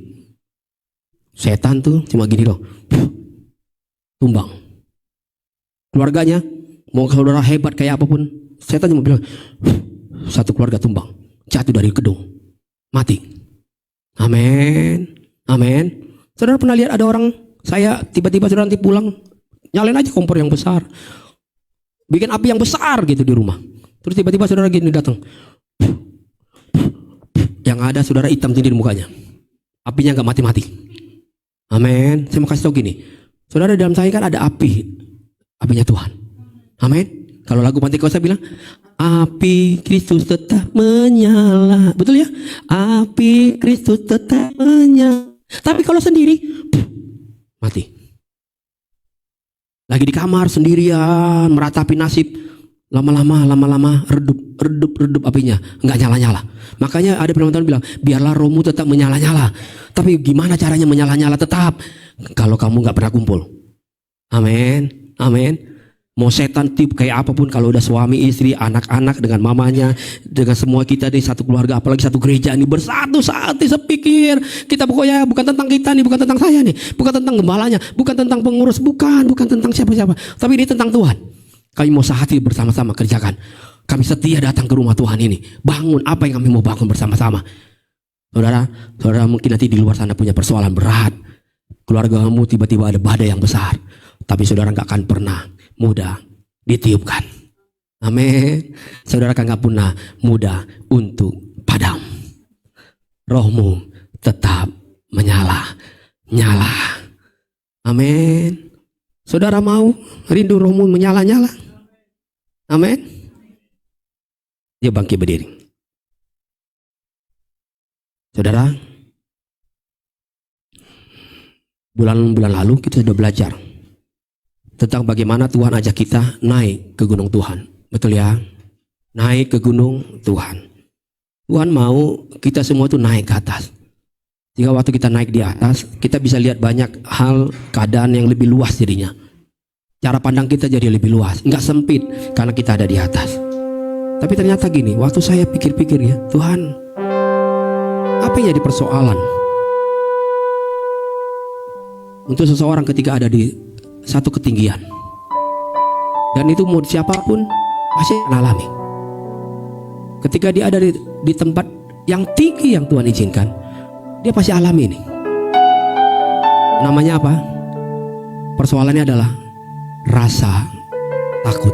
Speaker 4: Setan tuh cuma gini loh, tumbang. Keluarganya mau saudara hebat kayak apapun, setan cuma bilang, satu keluarga tumbang, jatuh dari gedung, mati. Amin, amin. Saudara pernah lihat ada orang, saya tiba-tiba saudara nanti pulang, nyalain aja kompor yang besar, bikin api yang besar gitu di rumah. Terus tiba-tiba saudara gini datang, yang ada saudara hitam sendiri mukanya, apinya nggak mati-mati. Amin. Saya mau kasih tahu gini, saudara dalam saya kan ada api, apinya Tuhan. Amin. Kalau lagu Pantekosta bilang, api Kristus tetap menyala, betul ya? Api Kristus tetap menyala. Tapi kalau sendiri, mati. Lagi di kamar sendirian meratapi nasib, lama-lama redup apinya, nggak nyala-nyala. Makanya ada firman Tuhan bilang, biarlah rohmu tetap menyala-nyala. Tapi gimana caranya menyala-nyala tetap? Kalau kamu nggak pernah kumpul. Amin, amin. Mau setan tip kayak apapun, kalau udah suami istri, anak-anak dengan mamanya, dengan semua kita di satu keluarga, apalagi satu gereja ini bersatu sepikir. Kita pokoknya bukan tentang kita nih, bukan tentang saya nih, bukan tentang gembalanya, bukan tentang pengurus, bukan tentang siapa-siapa, tapi ini tentang Tuhan. Kami mau sehati bersama-sama kerjakan. Kami setia datang ke rumah Tuhan ini, bangun apa yang kami mau bangun bersama-sama. Saudara mungkin nanti di luar sana punya persoalan berat, keluargamu tiba-tiba ada badai yang besar, tapi saudara nggak akan pernah mudah ditiupkan. Amin. Saudara kan gak pernah mudah untuk padam. Rohmu tetap nyala. Amin. Saudara mau rindu rohmu menyala-nyala? Amin. Dia bangkit berdiri. Saudara, bulan-bulan lalu kita sudah belajar tentang bagaimana Tuhan ajak kita naik ke gunung Tuhan. Betul ya? Naik ke gunung Tuhan. Tuhan mau kita semua tuh naik ke atas. Jika waktu kita naik di atas, kita bisa lihat banyak hal, keadaan yang lebih luas jadinya. Cara pandang kita jadi lebih luas, nggak sempit karena kita ada di atas. Tapi ternyata gini, waktu saya pikir-pikir ya, Tuhan, apa yang jadi persoalan untuk seseorang ketika ada di satu ketinggian, dan itu mau siapapun pasti akan alami. Ketika dia ada di tempat yang tinggi yang Tuhan izinkan, dia pasti alami ini. Namanya apa? Persoalannya adalah rasa takut.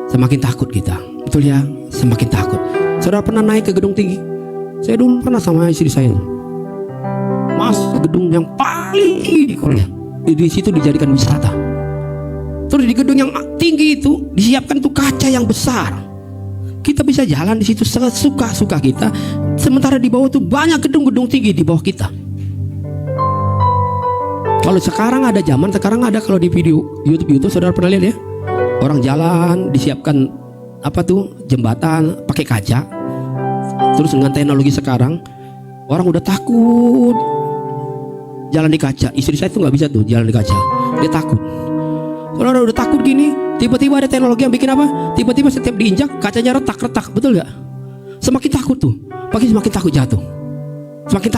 Speaker 4: Semakin takut kita, betul ya? Semakin takut. Saudara pernah naik ke gedung tinggi? Saya dulu pernah sama istri saya, masuk ke gedung yang paling tinggi di Korea. Di situ dijadikan wisata. Terus di gedung yang tinggi itu disiapkan tuh kaca yang besar. Kita bisa jalan di situ sesuka-suka kita. Sementara di bawah tuh banyak gedung-gedung tinggi di bawah kita. Kalau sekarang ada zaman, sekarang ada kalau di video YouTube saudara pernah lihat ya? Orang jalan disiapkan apa tuh jembatan pakai kaca. Terus dengan teknologi sekarang orang udah takut jalan di kaca. Istri saya tuh nggak bisa tuh jalan di kaca, dia takut. Kalau udah takut gini, tiba-tiba ada teknologi yang bikin apa? Tiba-tiba setiap diinjak kacanya retak, betul nggak? Semakin takut tuh, semakin takut jatuh, semakin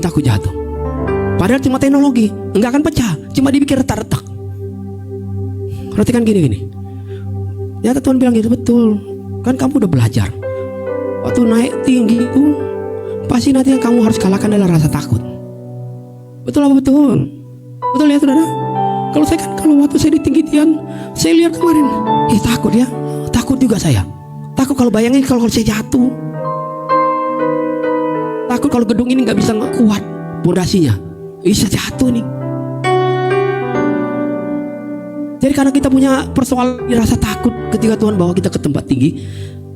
Speaker 4: takut jatuh. Padahal cuma teknologi, nggak akan pecah, cuma dibikin retak. Perhatikan gini. Ya Tuhan bilang gitu, betul. Kan kamu udah belajar. Waktu naik tinggi itu, pasti nanti yang kamu harus kalahkan adalah rasa takut. Betul apa betul? Betul ya saudara? Kalau waktu saya di tinggi-tinggian, saya lihat kemarin, takut ya, takut juga saya. Takut kalau bayangin kalau saya jatuh. Takut kalau gedung ini nggak bisa kuat pondasinya, bisa jatuh nih. Jadi karena kita punya persoalan rasa takut ketika Tuhan bawa kita ke tempat tinggi,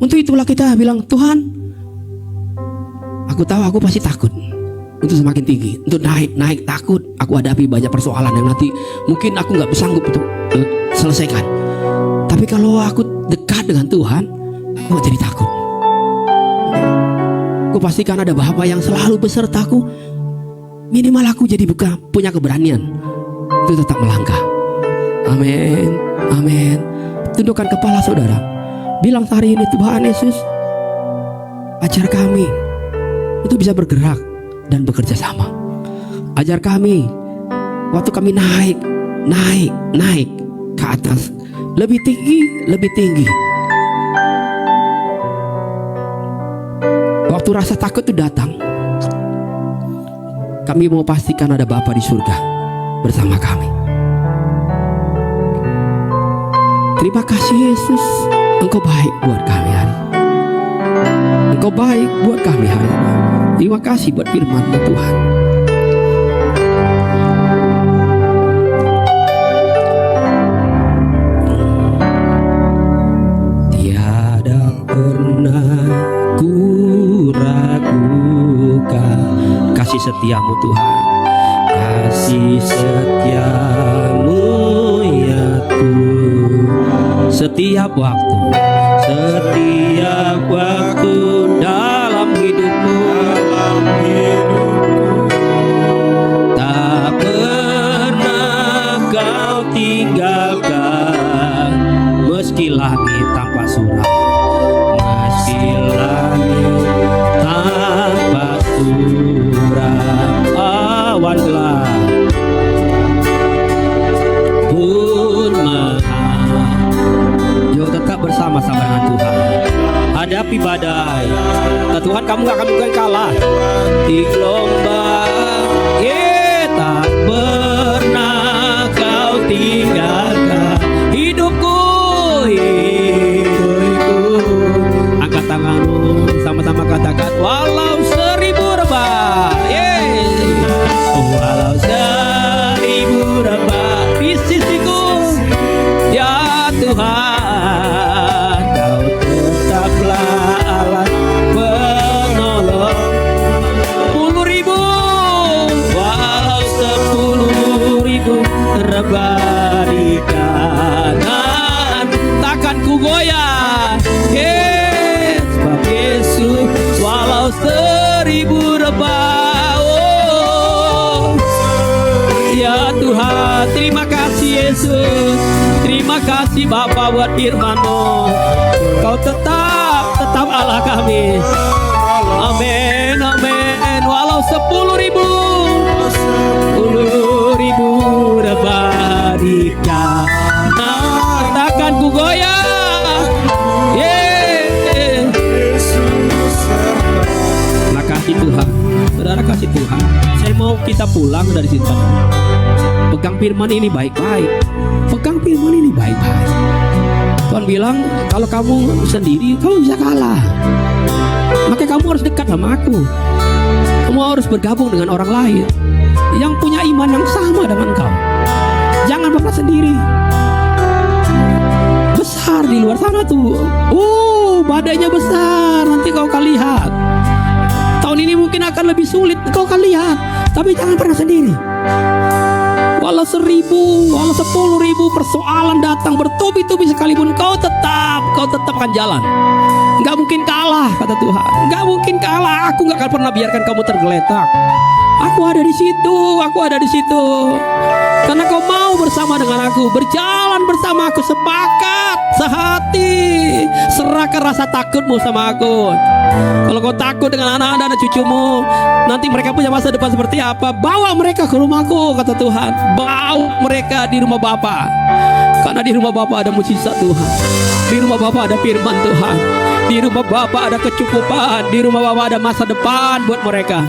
Speaker 4: untuk itulah kita bilang, Tuhan, aku tahu aku pasti takut. Untuk semakin tinggi, untuk naik takut. Aku hadapi banyak persoalan yang nanti mungkin aku nggak sanggup untuk selesaikan. Tapi kalau aku dekat dengan Tuhan, aku jadi takut. Aku pastikan ada Bapa yang selalu besertaku. Minimal aku jadi punya keberanian untuk tetap melangkah. Amin, amin. Tundukkan kepala saudara. Bilang hari ini, Tuhan Yesus, ajar kami untuk bisa bergerak dan bekerja sama. Ajar kami waktu kami naik ke atas, lebih tinggi, lebih tinggi. Waktu rasa takut itu datang, kami mau pastikan ada Bapa di surga bersama kami. Terima kasih Yesus, Engkau baik buat kami hari ini. Engkau baik buat kami hari ini. Terima kasih buat firman-Mu Tuhan. Tiada pernah ku ragukan kasih setia-Mu Tuhan, kasih setia-Mu ya Tuhan. Setiap waktu dalam hidupku, tak pernah Kau tinggalkan. Meski langit tanpa surau, meski langit tanpa surau, awan gelap pun Jauh tetap bersama-sama dengan Tuhan. Hadapi badai, Tuhan kamu gak akan mungkin kalah di gelombang. Tak pernah Kau tinggalkan hidupku. Angkat tanganmu, sama-sama katakan, walau 1000 rebah, walau 1000 rebah di sisiku, ya Tuhan, Kau tetaplah Allah penolong. 10.000, walau 10.000 rebah di kanan, takkan ku goyah. Sebab Yesus, walau 1000 rebah, ya Tuhan. Terima kasih Yesus, terima kasih Bapa buat firman-Mu. Kau tetap Allah kami. Amin, amin. Walau 10.000 rebah di kanan, takkan ku goyah. Terima kasih Tuhan. Saudara kasih Tuhan, saya mau kita pulang dari sini. Pegang firman ini baik-baik. Pegang firman ini baik-baik. Tuhan bilang, kalau kamu sendiri, kamu bisa kalah. Makanya kamu harus dekat sama aku. Kamu harus bergabung dengan orang lain yang punya iman yang sama dengan kau. Jangan pernah sendiri. Besar di luar sana tuh. Badainya besar. Nanti kau akan lihat. Tahun ini mungkin akan lebih sulit, kau akan lihat. Tapi jangan pernah sendiri. Walau 1000, walau 10.000 persoalan datang bertubi-tubi sekalipun, kau tetap akan jalan. Gak mungkin kalah, kata Tuhan. Gak mungkin kalah. Aku gak akan pernah biarkan kamu tergeletak. Aku ada di situ. Karena kau mau bersama dengan aku, berjalan bersama aku, sepakat, sehati. Serahkan rasa takutmu sama aku. Kalau kau takut dengan anak-anak dan cucumu, nanti mereka punya masa depan seperti apa, bawa mereka ke rumahku, kata Tuhan. Bawa mereka di rumah Bapa. Karena di rumah Bapa ada mujizat Tuhan. Di rumah Bapa ada firman Tuhan. Di rumah Bapa ada kecukupan. Di rumah Bapa ada masa depan buat mereka.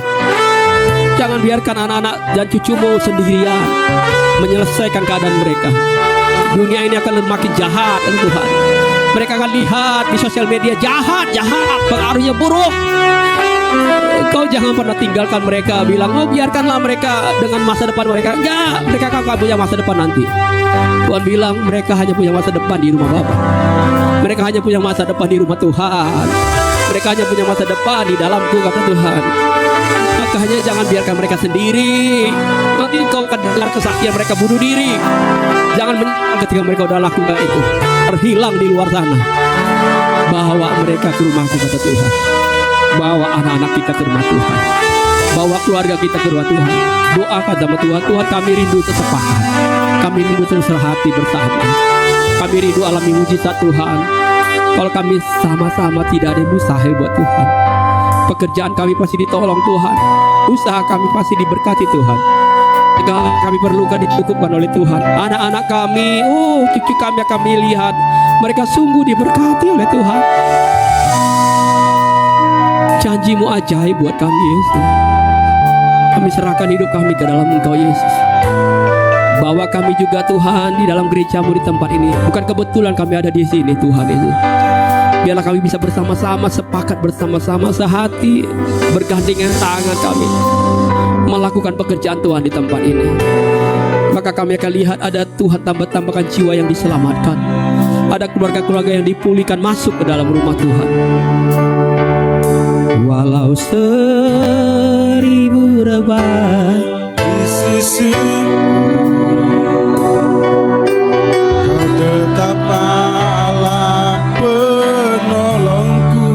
Speaker 4: Jangan biarkan anak-anak dan cucumu sendirian menyelesaikan keadaan mereka. Dunia ini akan makin jahat, Tuhan. Mereka akan lihat di sosial media jahat, pengaruhnya buruk. Kau jangan pernah tinggalkan mereka, bilang, biarkanlah mereka dengan masa depan mereka. Enggak, mereka akan punya masa depan nanti. Tuhan bilang mereka hanya punya masa depan di rumah Bapa. Mereka hanya punya masa depan di rumah Tuhan. Mereka hanya punya masa depan di dalamku, kata Tuhan. Makanya jangan biarkan mereka sendiri. Nanti kau akan dengar kesaksian mereka bunuh diri. Jangan menyesal ketika mereka udah lakukan itu, terhilang di luar sana. Bawa mereka ke rumahku, kata Tuhan. Bawa anak-anak kita ke rumah Tuhan. Bawa keluarga kita ke rumah Tuhan. Doakan sama Tuhan. Tuhan, kami rindu kesepakat. Kami rindu terserah hati bersama. Kami rindu alami mujizat Tuhan. Kalau kami sama-sama, tidak ada yang mustahil buat Tuhan. Pekerjaan kami pasti ditolong Tuhan. Usaha kami pasti diberkati Tuhan. Segala kami perlukan dicukupkan oleh Tuhan. Anak-anak kami, cucu kami akan melihat mereka sungguh diberkati oleh Tuhan. Janji-Mu ajaib buat kami, Yesus. Kami serahkan hidup kami ke dalam Engkau, Yesus. Bawa kami juga Tuhan di dalam gereja-Mu di tempat ini. Bukan kebetulan kami ada di sini, Tuhan Yesus. Biarlah kami bisa bersama-sama, sepakat bersama-sama, sehati, bergandengan tangan kami melakukan pekerjaan Tuhan di tempat ini. Maka kami akan lihat ada Tuhan tambahkan jiwa yang diselamatkan, ada keluarga-keluarga yang dipulihkan masuk ke dalam rumah Tuhan. Walau 1000 rebah
Speaker 3: Di sisimu Kau tetap Allah penolongku.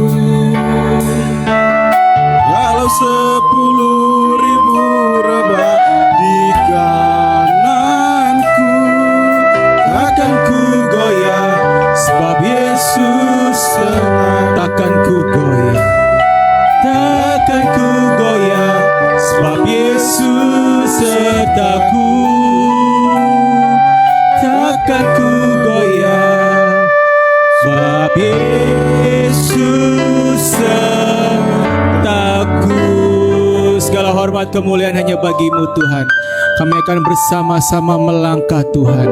Speaker 3: Walau 10.000 rebah di kananku, takkan ku goyah sebab Yesus serta.
Speaker 2: Takkan ku goyah, takkan ku goyah, sebab Yesus sertaku. Takkan ku goyah, sebab Yesus sertaku. Segala hormat kemuliaan hanya bagi-Mu Tuhan. Kami akan bersama-sama melangkah Tuhan.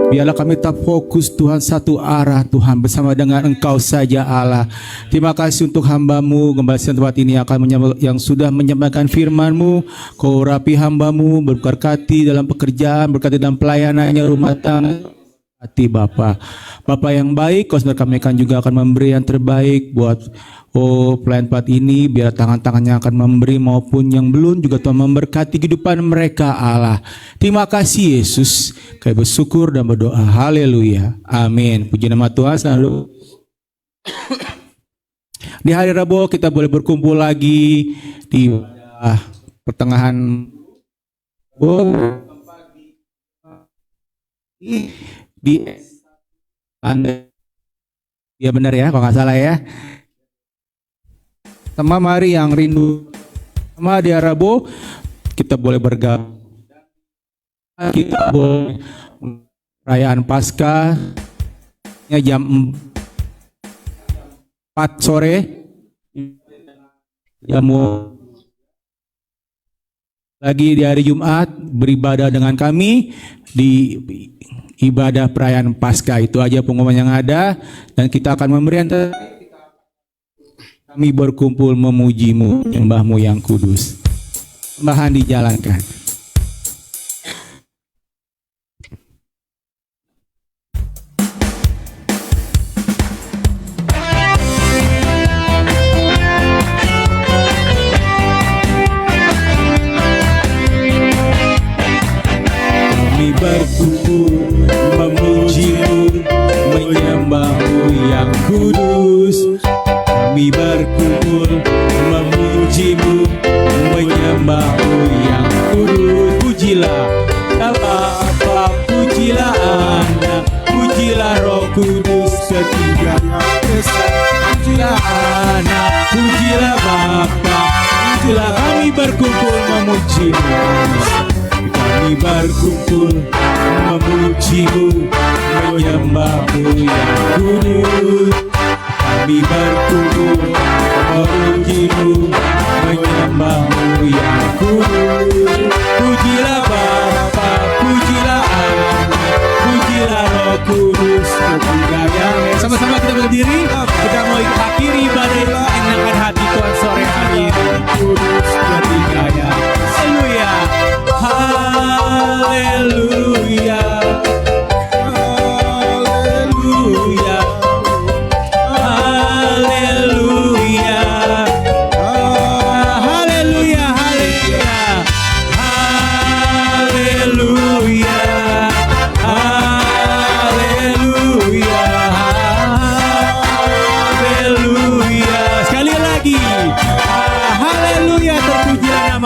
Speaker 2: Biarlah kami tetap fokus Tuhan, satu arah Tuhan, bersama dengan Engkau saja Allah. Terima kasih untuk hamba-Mu Gembala tempat ini yang sudah menyampaikan firman-Mu. Kau urapi hamba-Mu, berkati dalam pekerjaan, berkati dalam pelayanannya, rumah tangga. Hati Bapa yang baik, Kau kami juga akan memberi yang terbaik buat pelayan tempat ini. Biar tangan-tangannya akan memberi maupun yang belum juga Tuhan memberkati kehidupan mereka Allah. Terima kasih Yesus. Kami bersyukur dan berdoa. Haleluya. Amin. Puji nama Tuhan selalu. Di hari Rabu kita boleh berkumpul lagi di pertengahan di Anda. Ya benar ya, kalau nggak salah ya. Sama mari yang rindu sama di Rabu kita boleh bergabung. Kita boleh perayaan Paskah jam 4 sore. Lagi di hari Jumat beribadah dengan kami di ibadah perayaan Paskah. Itu aja pengumuman yang ada, dan kita akan memberi kami berkumpul memuji-Mu, menyembah-Mu yang kudus. Sembahan dijalankan. Kami berkumpul memuji-Mu, menyembah-Mu yang kudus. Kami berkumpul memuji-Mu, menyembah-Mu yang kudus. Pujilah Bapa, pujilah Anak, pujilah Roh Kudus ketiganya esa. Pujilah Anak, pujilah Bapa, pujilah. Kami berkumpul memuji-Mu. Kami berkumpul memuji-Mu, menyembah-Mu yang kudus. Kami berkumpul memuji-Mu, menyembah-Mu yang kudus. Pujilah Bapa, pujilah Anak, pujilah Roh Kudus ketiganya. Sama-sama kita berdiri, kita mau akhiri ibadah menyenangkan hati Tuhan sore hari ini. Kudus ketiganya. Haleluya, haleluya, haleluya, haleluya, haleluya, haleluya, haleluya. Sekali lagi, haleluya, terpujilah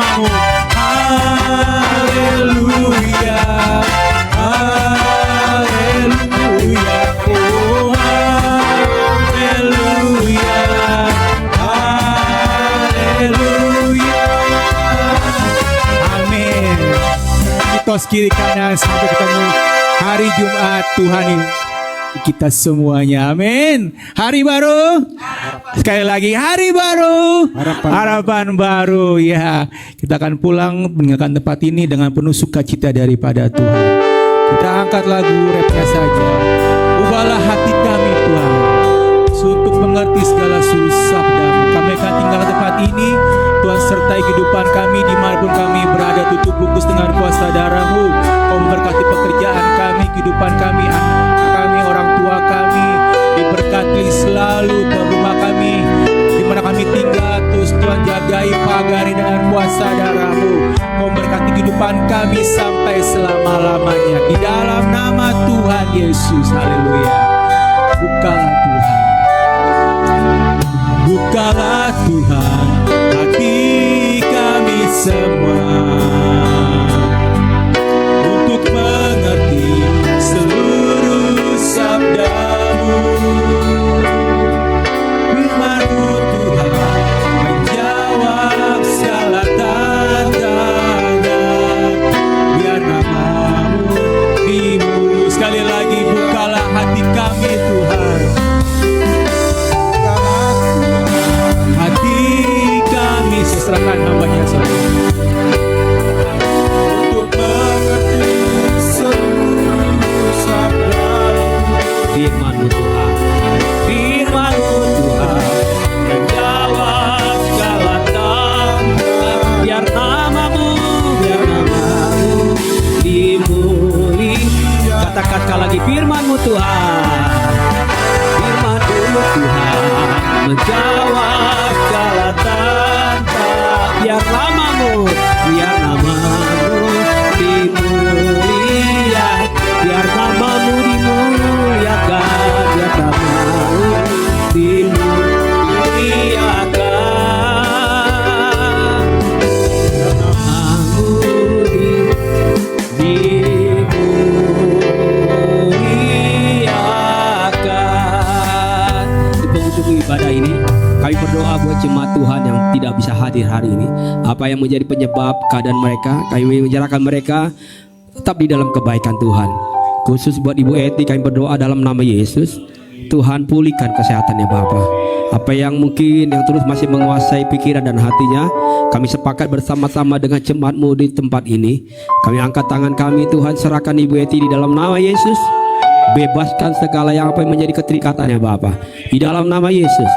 Speaker 2: kos kiri kanan sampai ketemu hari Jumat Tuhan ini kita semuanya. Amin. Hari baru. Sekali lagi hari baru. Harapan baru ya. Kita akan pulang meninggalkan tempat ini dengan penuh sukacita daripada Tuhan. Kita angkat lagu refnya saja. Ubahlah hati kami Tuhan, untuk mengerti segala seluruh sabda-Mu. Kami akan tinggal di tempat ini. Tuhan sertai kehidupan kami dimanapun kami berada. Tutup bungkus dengan kuasa darah-Mu. Kau memberkati pekerjaan kami, kehidupan kami, anak kami, orang tua kami. Diberkati selalu Tuhan rumah kami, di mana kami tinggal. Terus Tuhan jagai pagari dengan kuasa darah-Mu. Kau memberkati kehidupan kami sampai selama-lamanya. Di dalam nama Tuhan Yesus. Haleluya. Bukalah Tuhan. Bukalah Tuhan hati kami semua untuk mengerti seluruh sabda-Mu. Firman-Mu Tuhan menjawab segala tantangan. Biar nama-Mu dimuliakan. Sekali lagi, bukalah hati kami Tuhan. Hati kami serahkan hamba-Nya saja untuk mengerti seluruh sabda-Mu.
Speaker 4: Firman-Mu Tuhan, Firman-Mu Tuhan menjawab segala tantangan. Biar nama-Mu dimuliakan. Katakan sekali lagi, Firman-Mu Tuhan, Firman-Mu Tuhan menjawab segala tantangan. Biar nama-Mu dimuliakan. Biar nama-Mu dimuliakan. Biar nama-Mu dimuliakan. Nama-Mu dimuliakan. Di penghujung ibadah ini kami berdoa buat jemaat Tuhan yang tidak bisa hadir hari ini. Apa yang menjadi penyebab keadaan mereka, kami menyerahkan mereka tetap di dalam kebaikan Tuhan. Khusus buat Ibu Eti, kami berdoa dalam nama Yesus, Tuhan pulihkan kesehatannya Bapa. Apa yang mungkin yang terus masih menguasai pikiran dan hatinya, kami sepakat bersama-sama dengan jemaat-Mu di tempat ini. Kami angkat tangan kami Tuhan, serahkan Ibu Eti di dalam nama Yesus. Bebaskan segala yang apa yang menjadi keterikatannya Bapa, di dalam nama Yesus.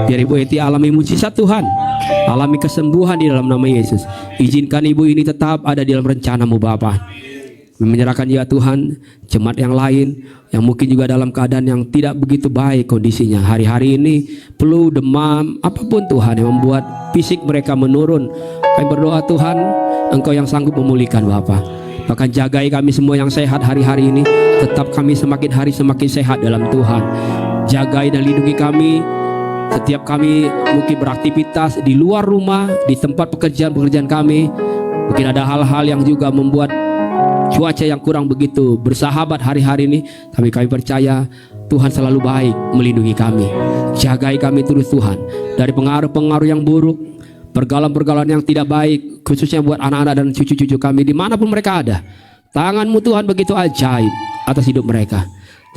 Speaker 4: Biar Ibu Eti alami mujizat Tuhan, alami kesembuhan di dalam nama Yesus. Izinkan ibu ini tetap ada di dalam rencana-Mu Bapa. Menyerahkan ya Tuhan jemaat yang lain yang mungkin juga dalam keadaan yang tidak begitu baik kondisinya hari-hari ini, flu, demam, apapun Tuhan yang membuat fisik mereka menurun. Kami berdoa Tuhan, Engkau yang sanggup memulihkan Bapa. Bahkan jagai kami semua yang sehat hari-hari ini, tetap kami semakin hari semakin sehat dalam Tuhan. Jagai dan lindungi kami setiap kami mungkin beraktivitas di luar rumah, di tempat pekerjaan kami. Mungkin ada hal-hal yang juga membuat cuaca yang kurang begitu bersahabat hari-hari ini, tapi kami percaya Tuhan selalu baik melindungi kami. Jagai kami terus Tuhan dari pengaruh-pengaruh yang buruk, pergaulan-pergaulan yang tidak baik, khususnya buat anak-anak dan cucu-cucu kami dimanapun mereka ada. Tangan-Mu Tuhan begitu ajaib atas hidup mereka.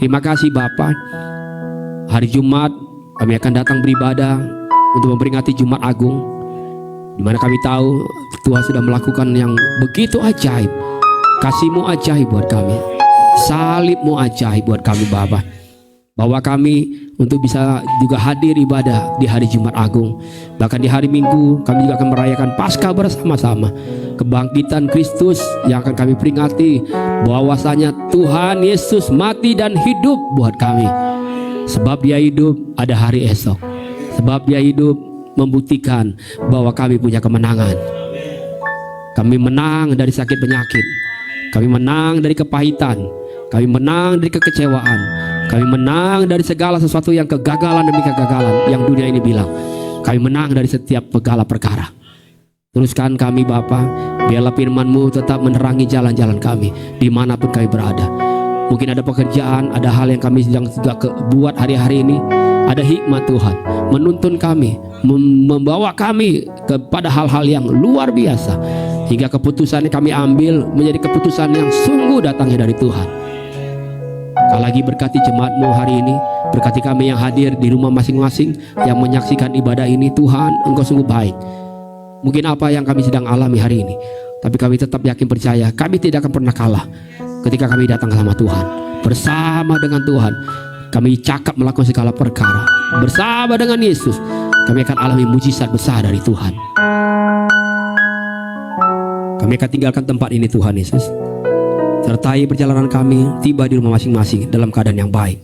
Speaker 4: Terima kasih Bapa. Hari Jumat kami akan datang beribadah untuk memperingati Jumat Agung, di mana kami tahu Tuhan sudah melakukan yang begitu ajaib. Kasih-Mu ajaib buat kami, salib-Mu ajaib buat kami Bapa. Bawa kami untuk bisa juga hadir ibadah di hari Jumat Agung. Bahkan di hari Minggu kami juga akan merayakan Paskah bersama-sama, kebangkitan Kristus yang akan kami peringati, bahwasanya Tuhan Yesus mati dan hidup buat kami. Sebab Dia hidup, ada hari esok. Sebab Dia hidup membuktikan bahwa kami punya kemenangan. Kami menang dari sakit penyakit, kami menang dari kepahitan, kami menang dari kekecewaan, kami menang dari segala sesuatu yang kegagalan demi kegagalan yang dunia ini bilang. Kami menang dari setiap segala perkara. Teruskan kami Bapa, biarlah firman-Mu tetap menerangi jalan-jalan kami dimanapun kami berada. Mungkin ada pekerjaan, ada hal yang kami sedang juga buat hari-hari ini. Ada hikmat Tuhan menuntun kami, membawa kami kepada hal-hal yang luar biasa. hingga keputusan yang kami ambil menjadi keputusan yang sungguh datangnya dari Tuhan. Kau lagi berkati jemaat-Mu hari ini, berkati kami yang hadir di rumah masing-masing, yang menyaksikan ibadah ini. Tuhan, Engkau sungguh baik. Mungkin apa yang kami sedang alami hari ini, tapi kami tetap yakin percaya, kami tidak akan pernah kalah ketika kami datang sama Tuhan. Bersama dengan Tuhan, kami cakap melakukan segala perkara. Bersama dengan Yesus, kami akan alami mujizat besar dari Tuhan. Kami akan tinggalkan tempat ini, Tuhan Yesus. Sertai perjalanan kami tiba di rumah masing-masing dalam keadaan yang baik.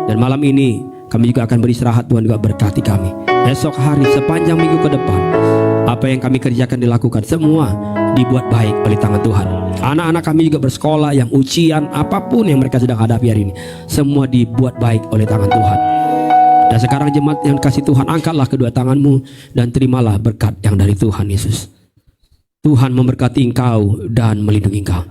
Speaker 4: Dan malam ini kami juga akan beristirahat. Tuhan juga berkati kami. Esok hari sepanjang minggu ke depan, apa yang kami kerjakan dilakukan semua dibuat baik oleh tangan Tuhan. Anak-anak kami juga bersekolah, yang ujian apapun yang mereka sedang hadapi hari ini, semua dibuat baik oleh tangan Tuhan. Dan sekarang jemaat yang kasih Tuhan, angkatlah kedua tanganmu dan terimalah berkat yang dari Tuhan Yesus. Tuhan memberkati engkau dan melindungi engkau.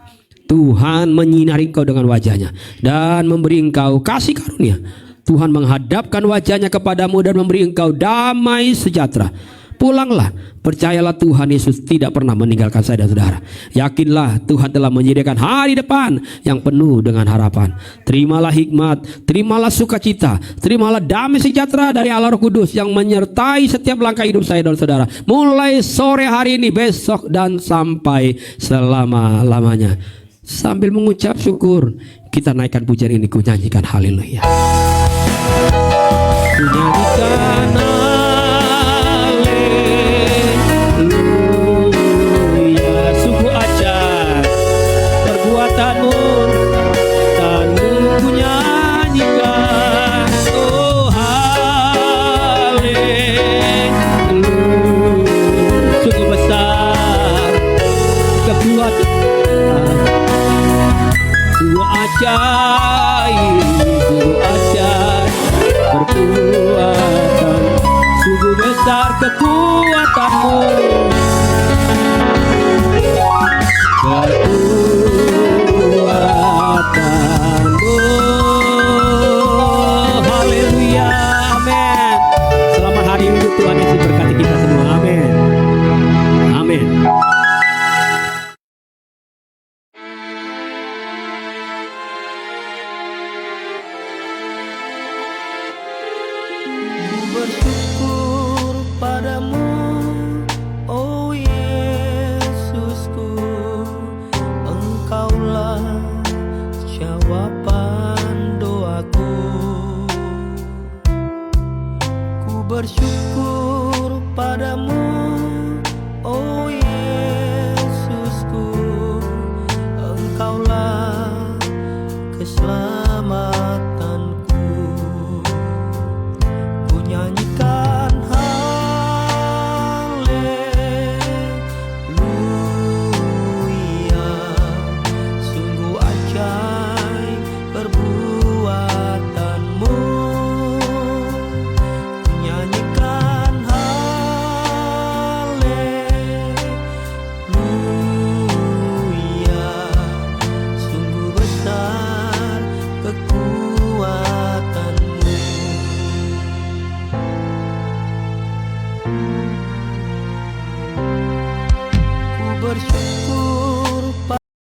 Speaker 4: Tuhan menyinari engkau dengan wajahnya dan memberi engkau kasih karunia. Tuhan menghadapkan wajahnya kepadamu dan memberi engkau damai sejahtera. Pulanglah, percayalah Tuhan Yesus tidak pernah meninggalkan saya dan saudara. Yakinlah Tuhan telah menyediakan hari depan yang penuh dengan harapan. Terimalah hikmat, terimalah sukacita, terimalah damai sejahtera dari Allah Roh Kudus yang menyertai setiap langkah hidup saya dan saudara. Mulai sore hari ini, besok, dan sampai selama-lamanya. Sambil mengucap syukur, kita naikkan pujian ini, ku nyanyikan haleluya. Ku nyanyikan haleluya. Sungguh ajaib perbuatanmu, dan ku nyanyikan oh haleluya. Sungguh besar kekuatan, sungguh ajaib perbuatan, sungguh besar kekuatanmu, haleluya, amin. Selamat hari Minggu, Tuhan Yesus berkati kita semua, amin, amin.
Speaker 1: Bersyukur padamu, oh Yesusku, Engkaulah jawaban doaku. Ku bersyukur padamu,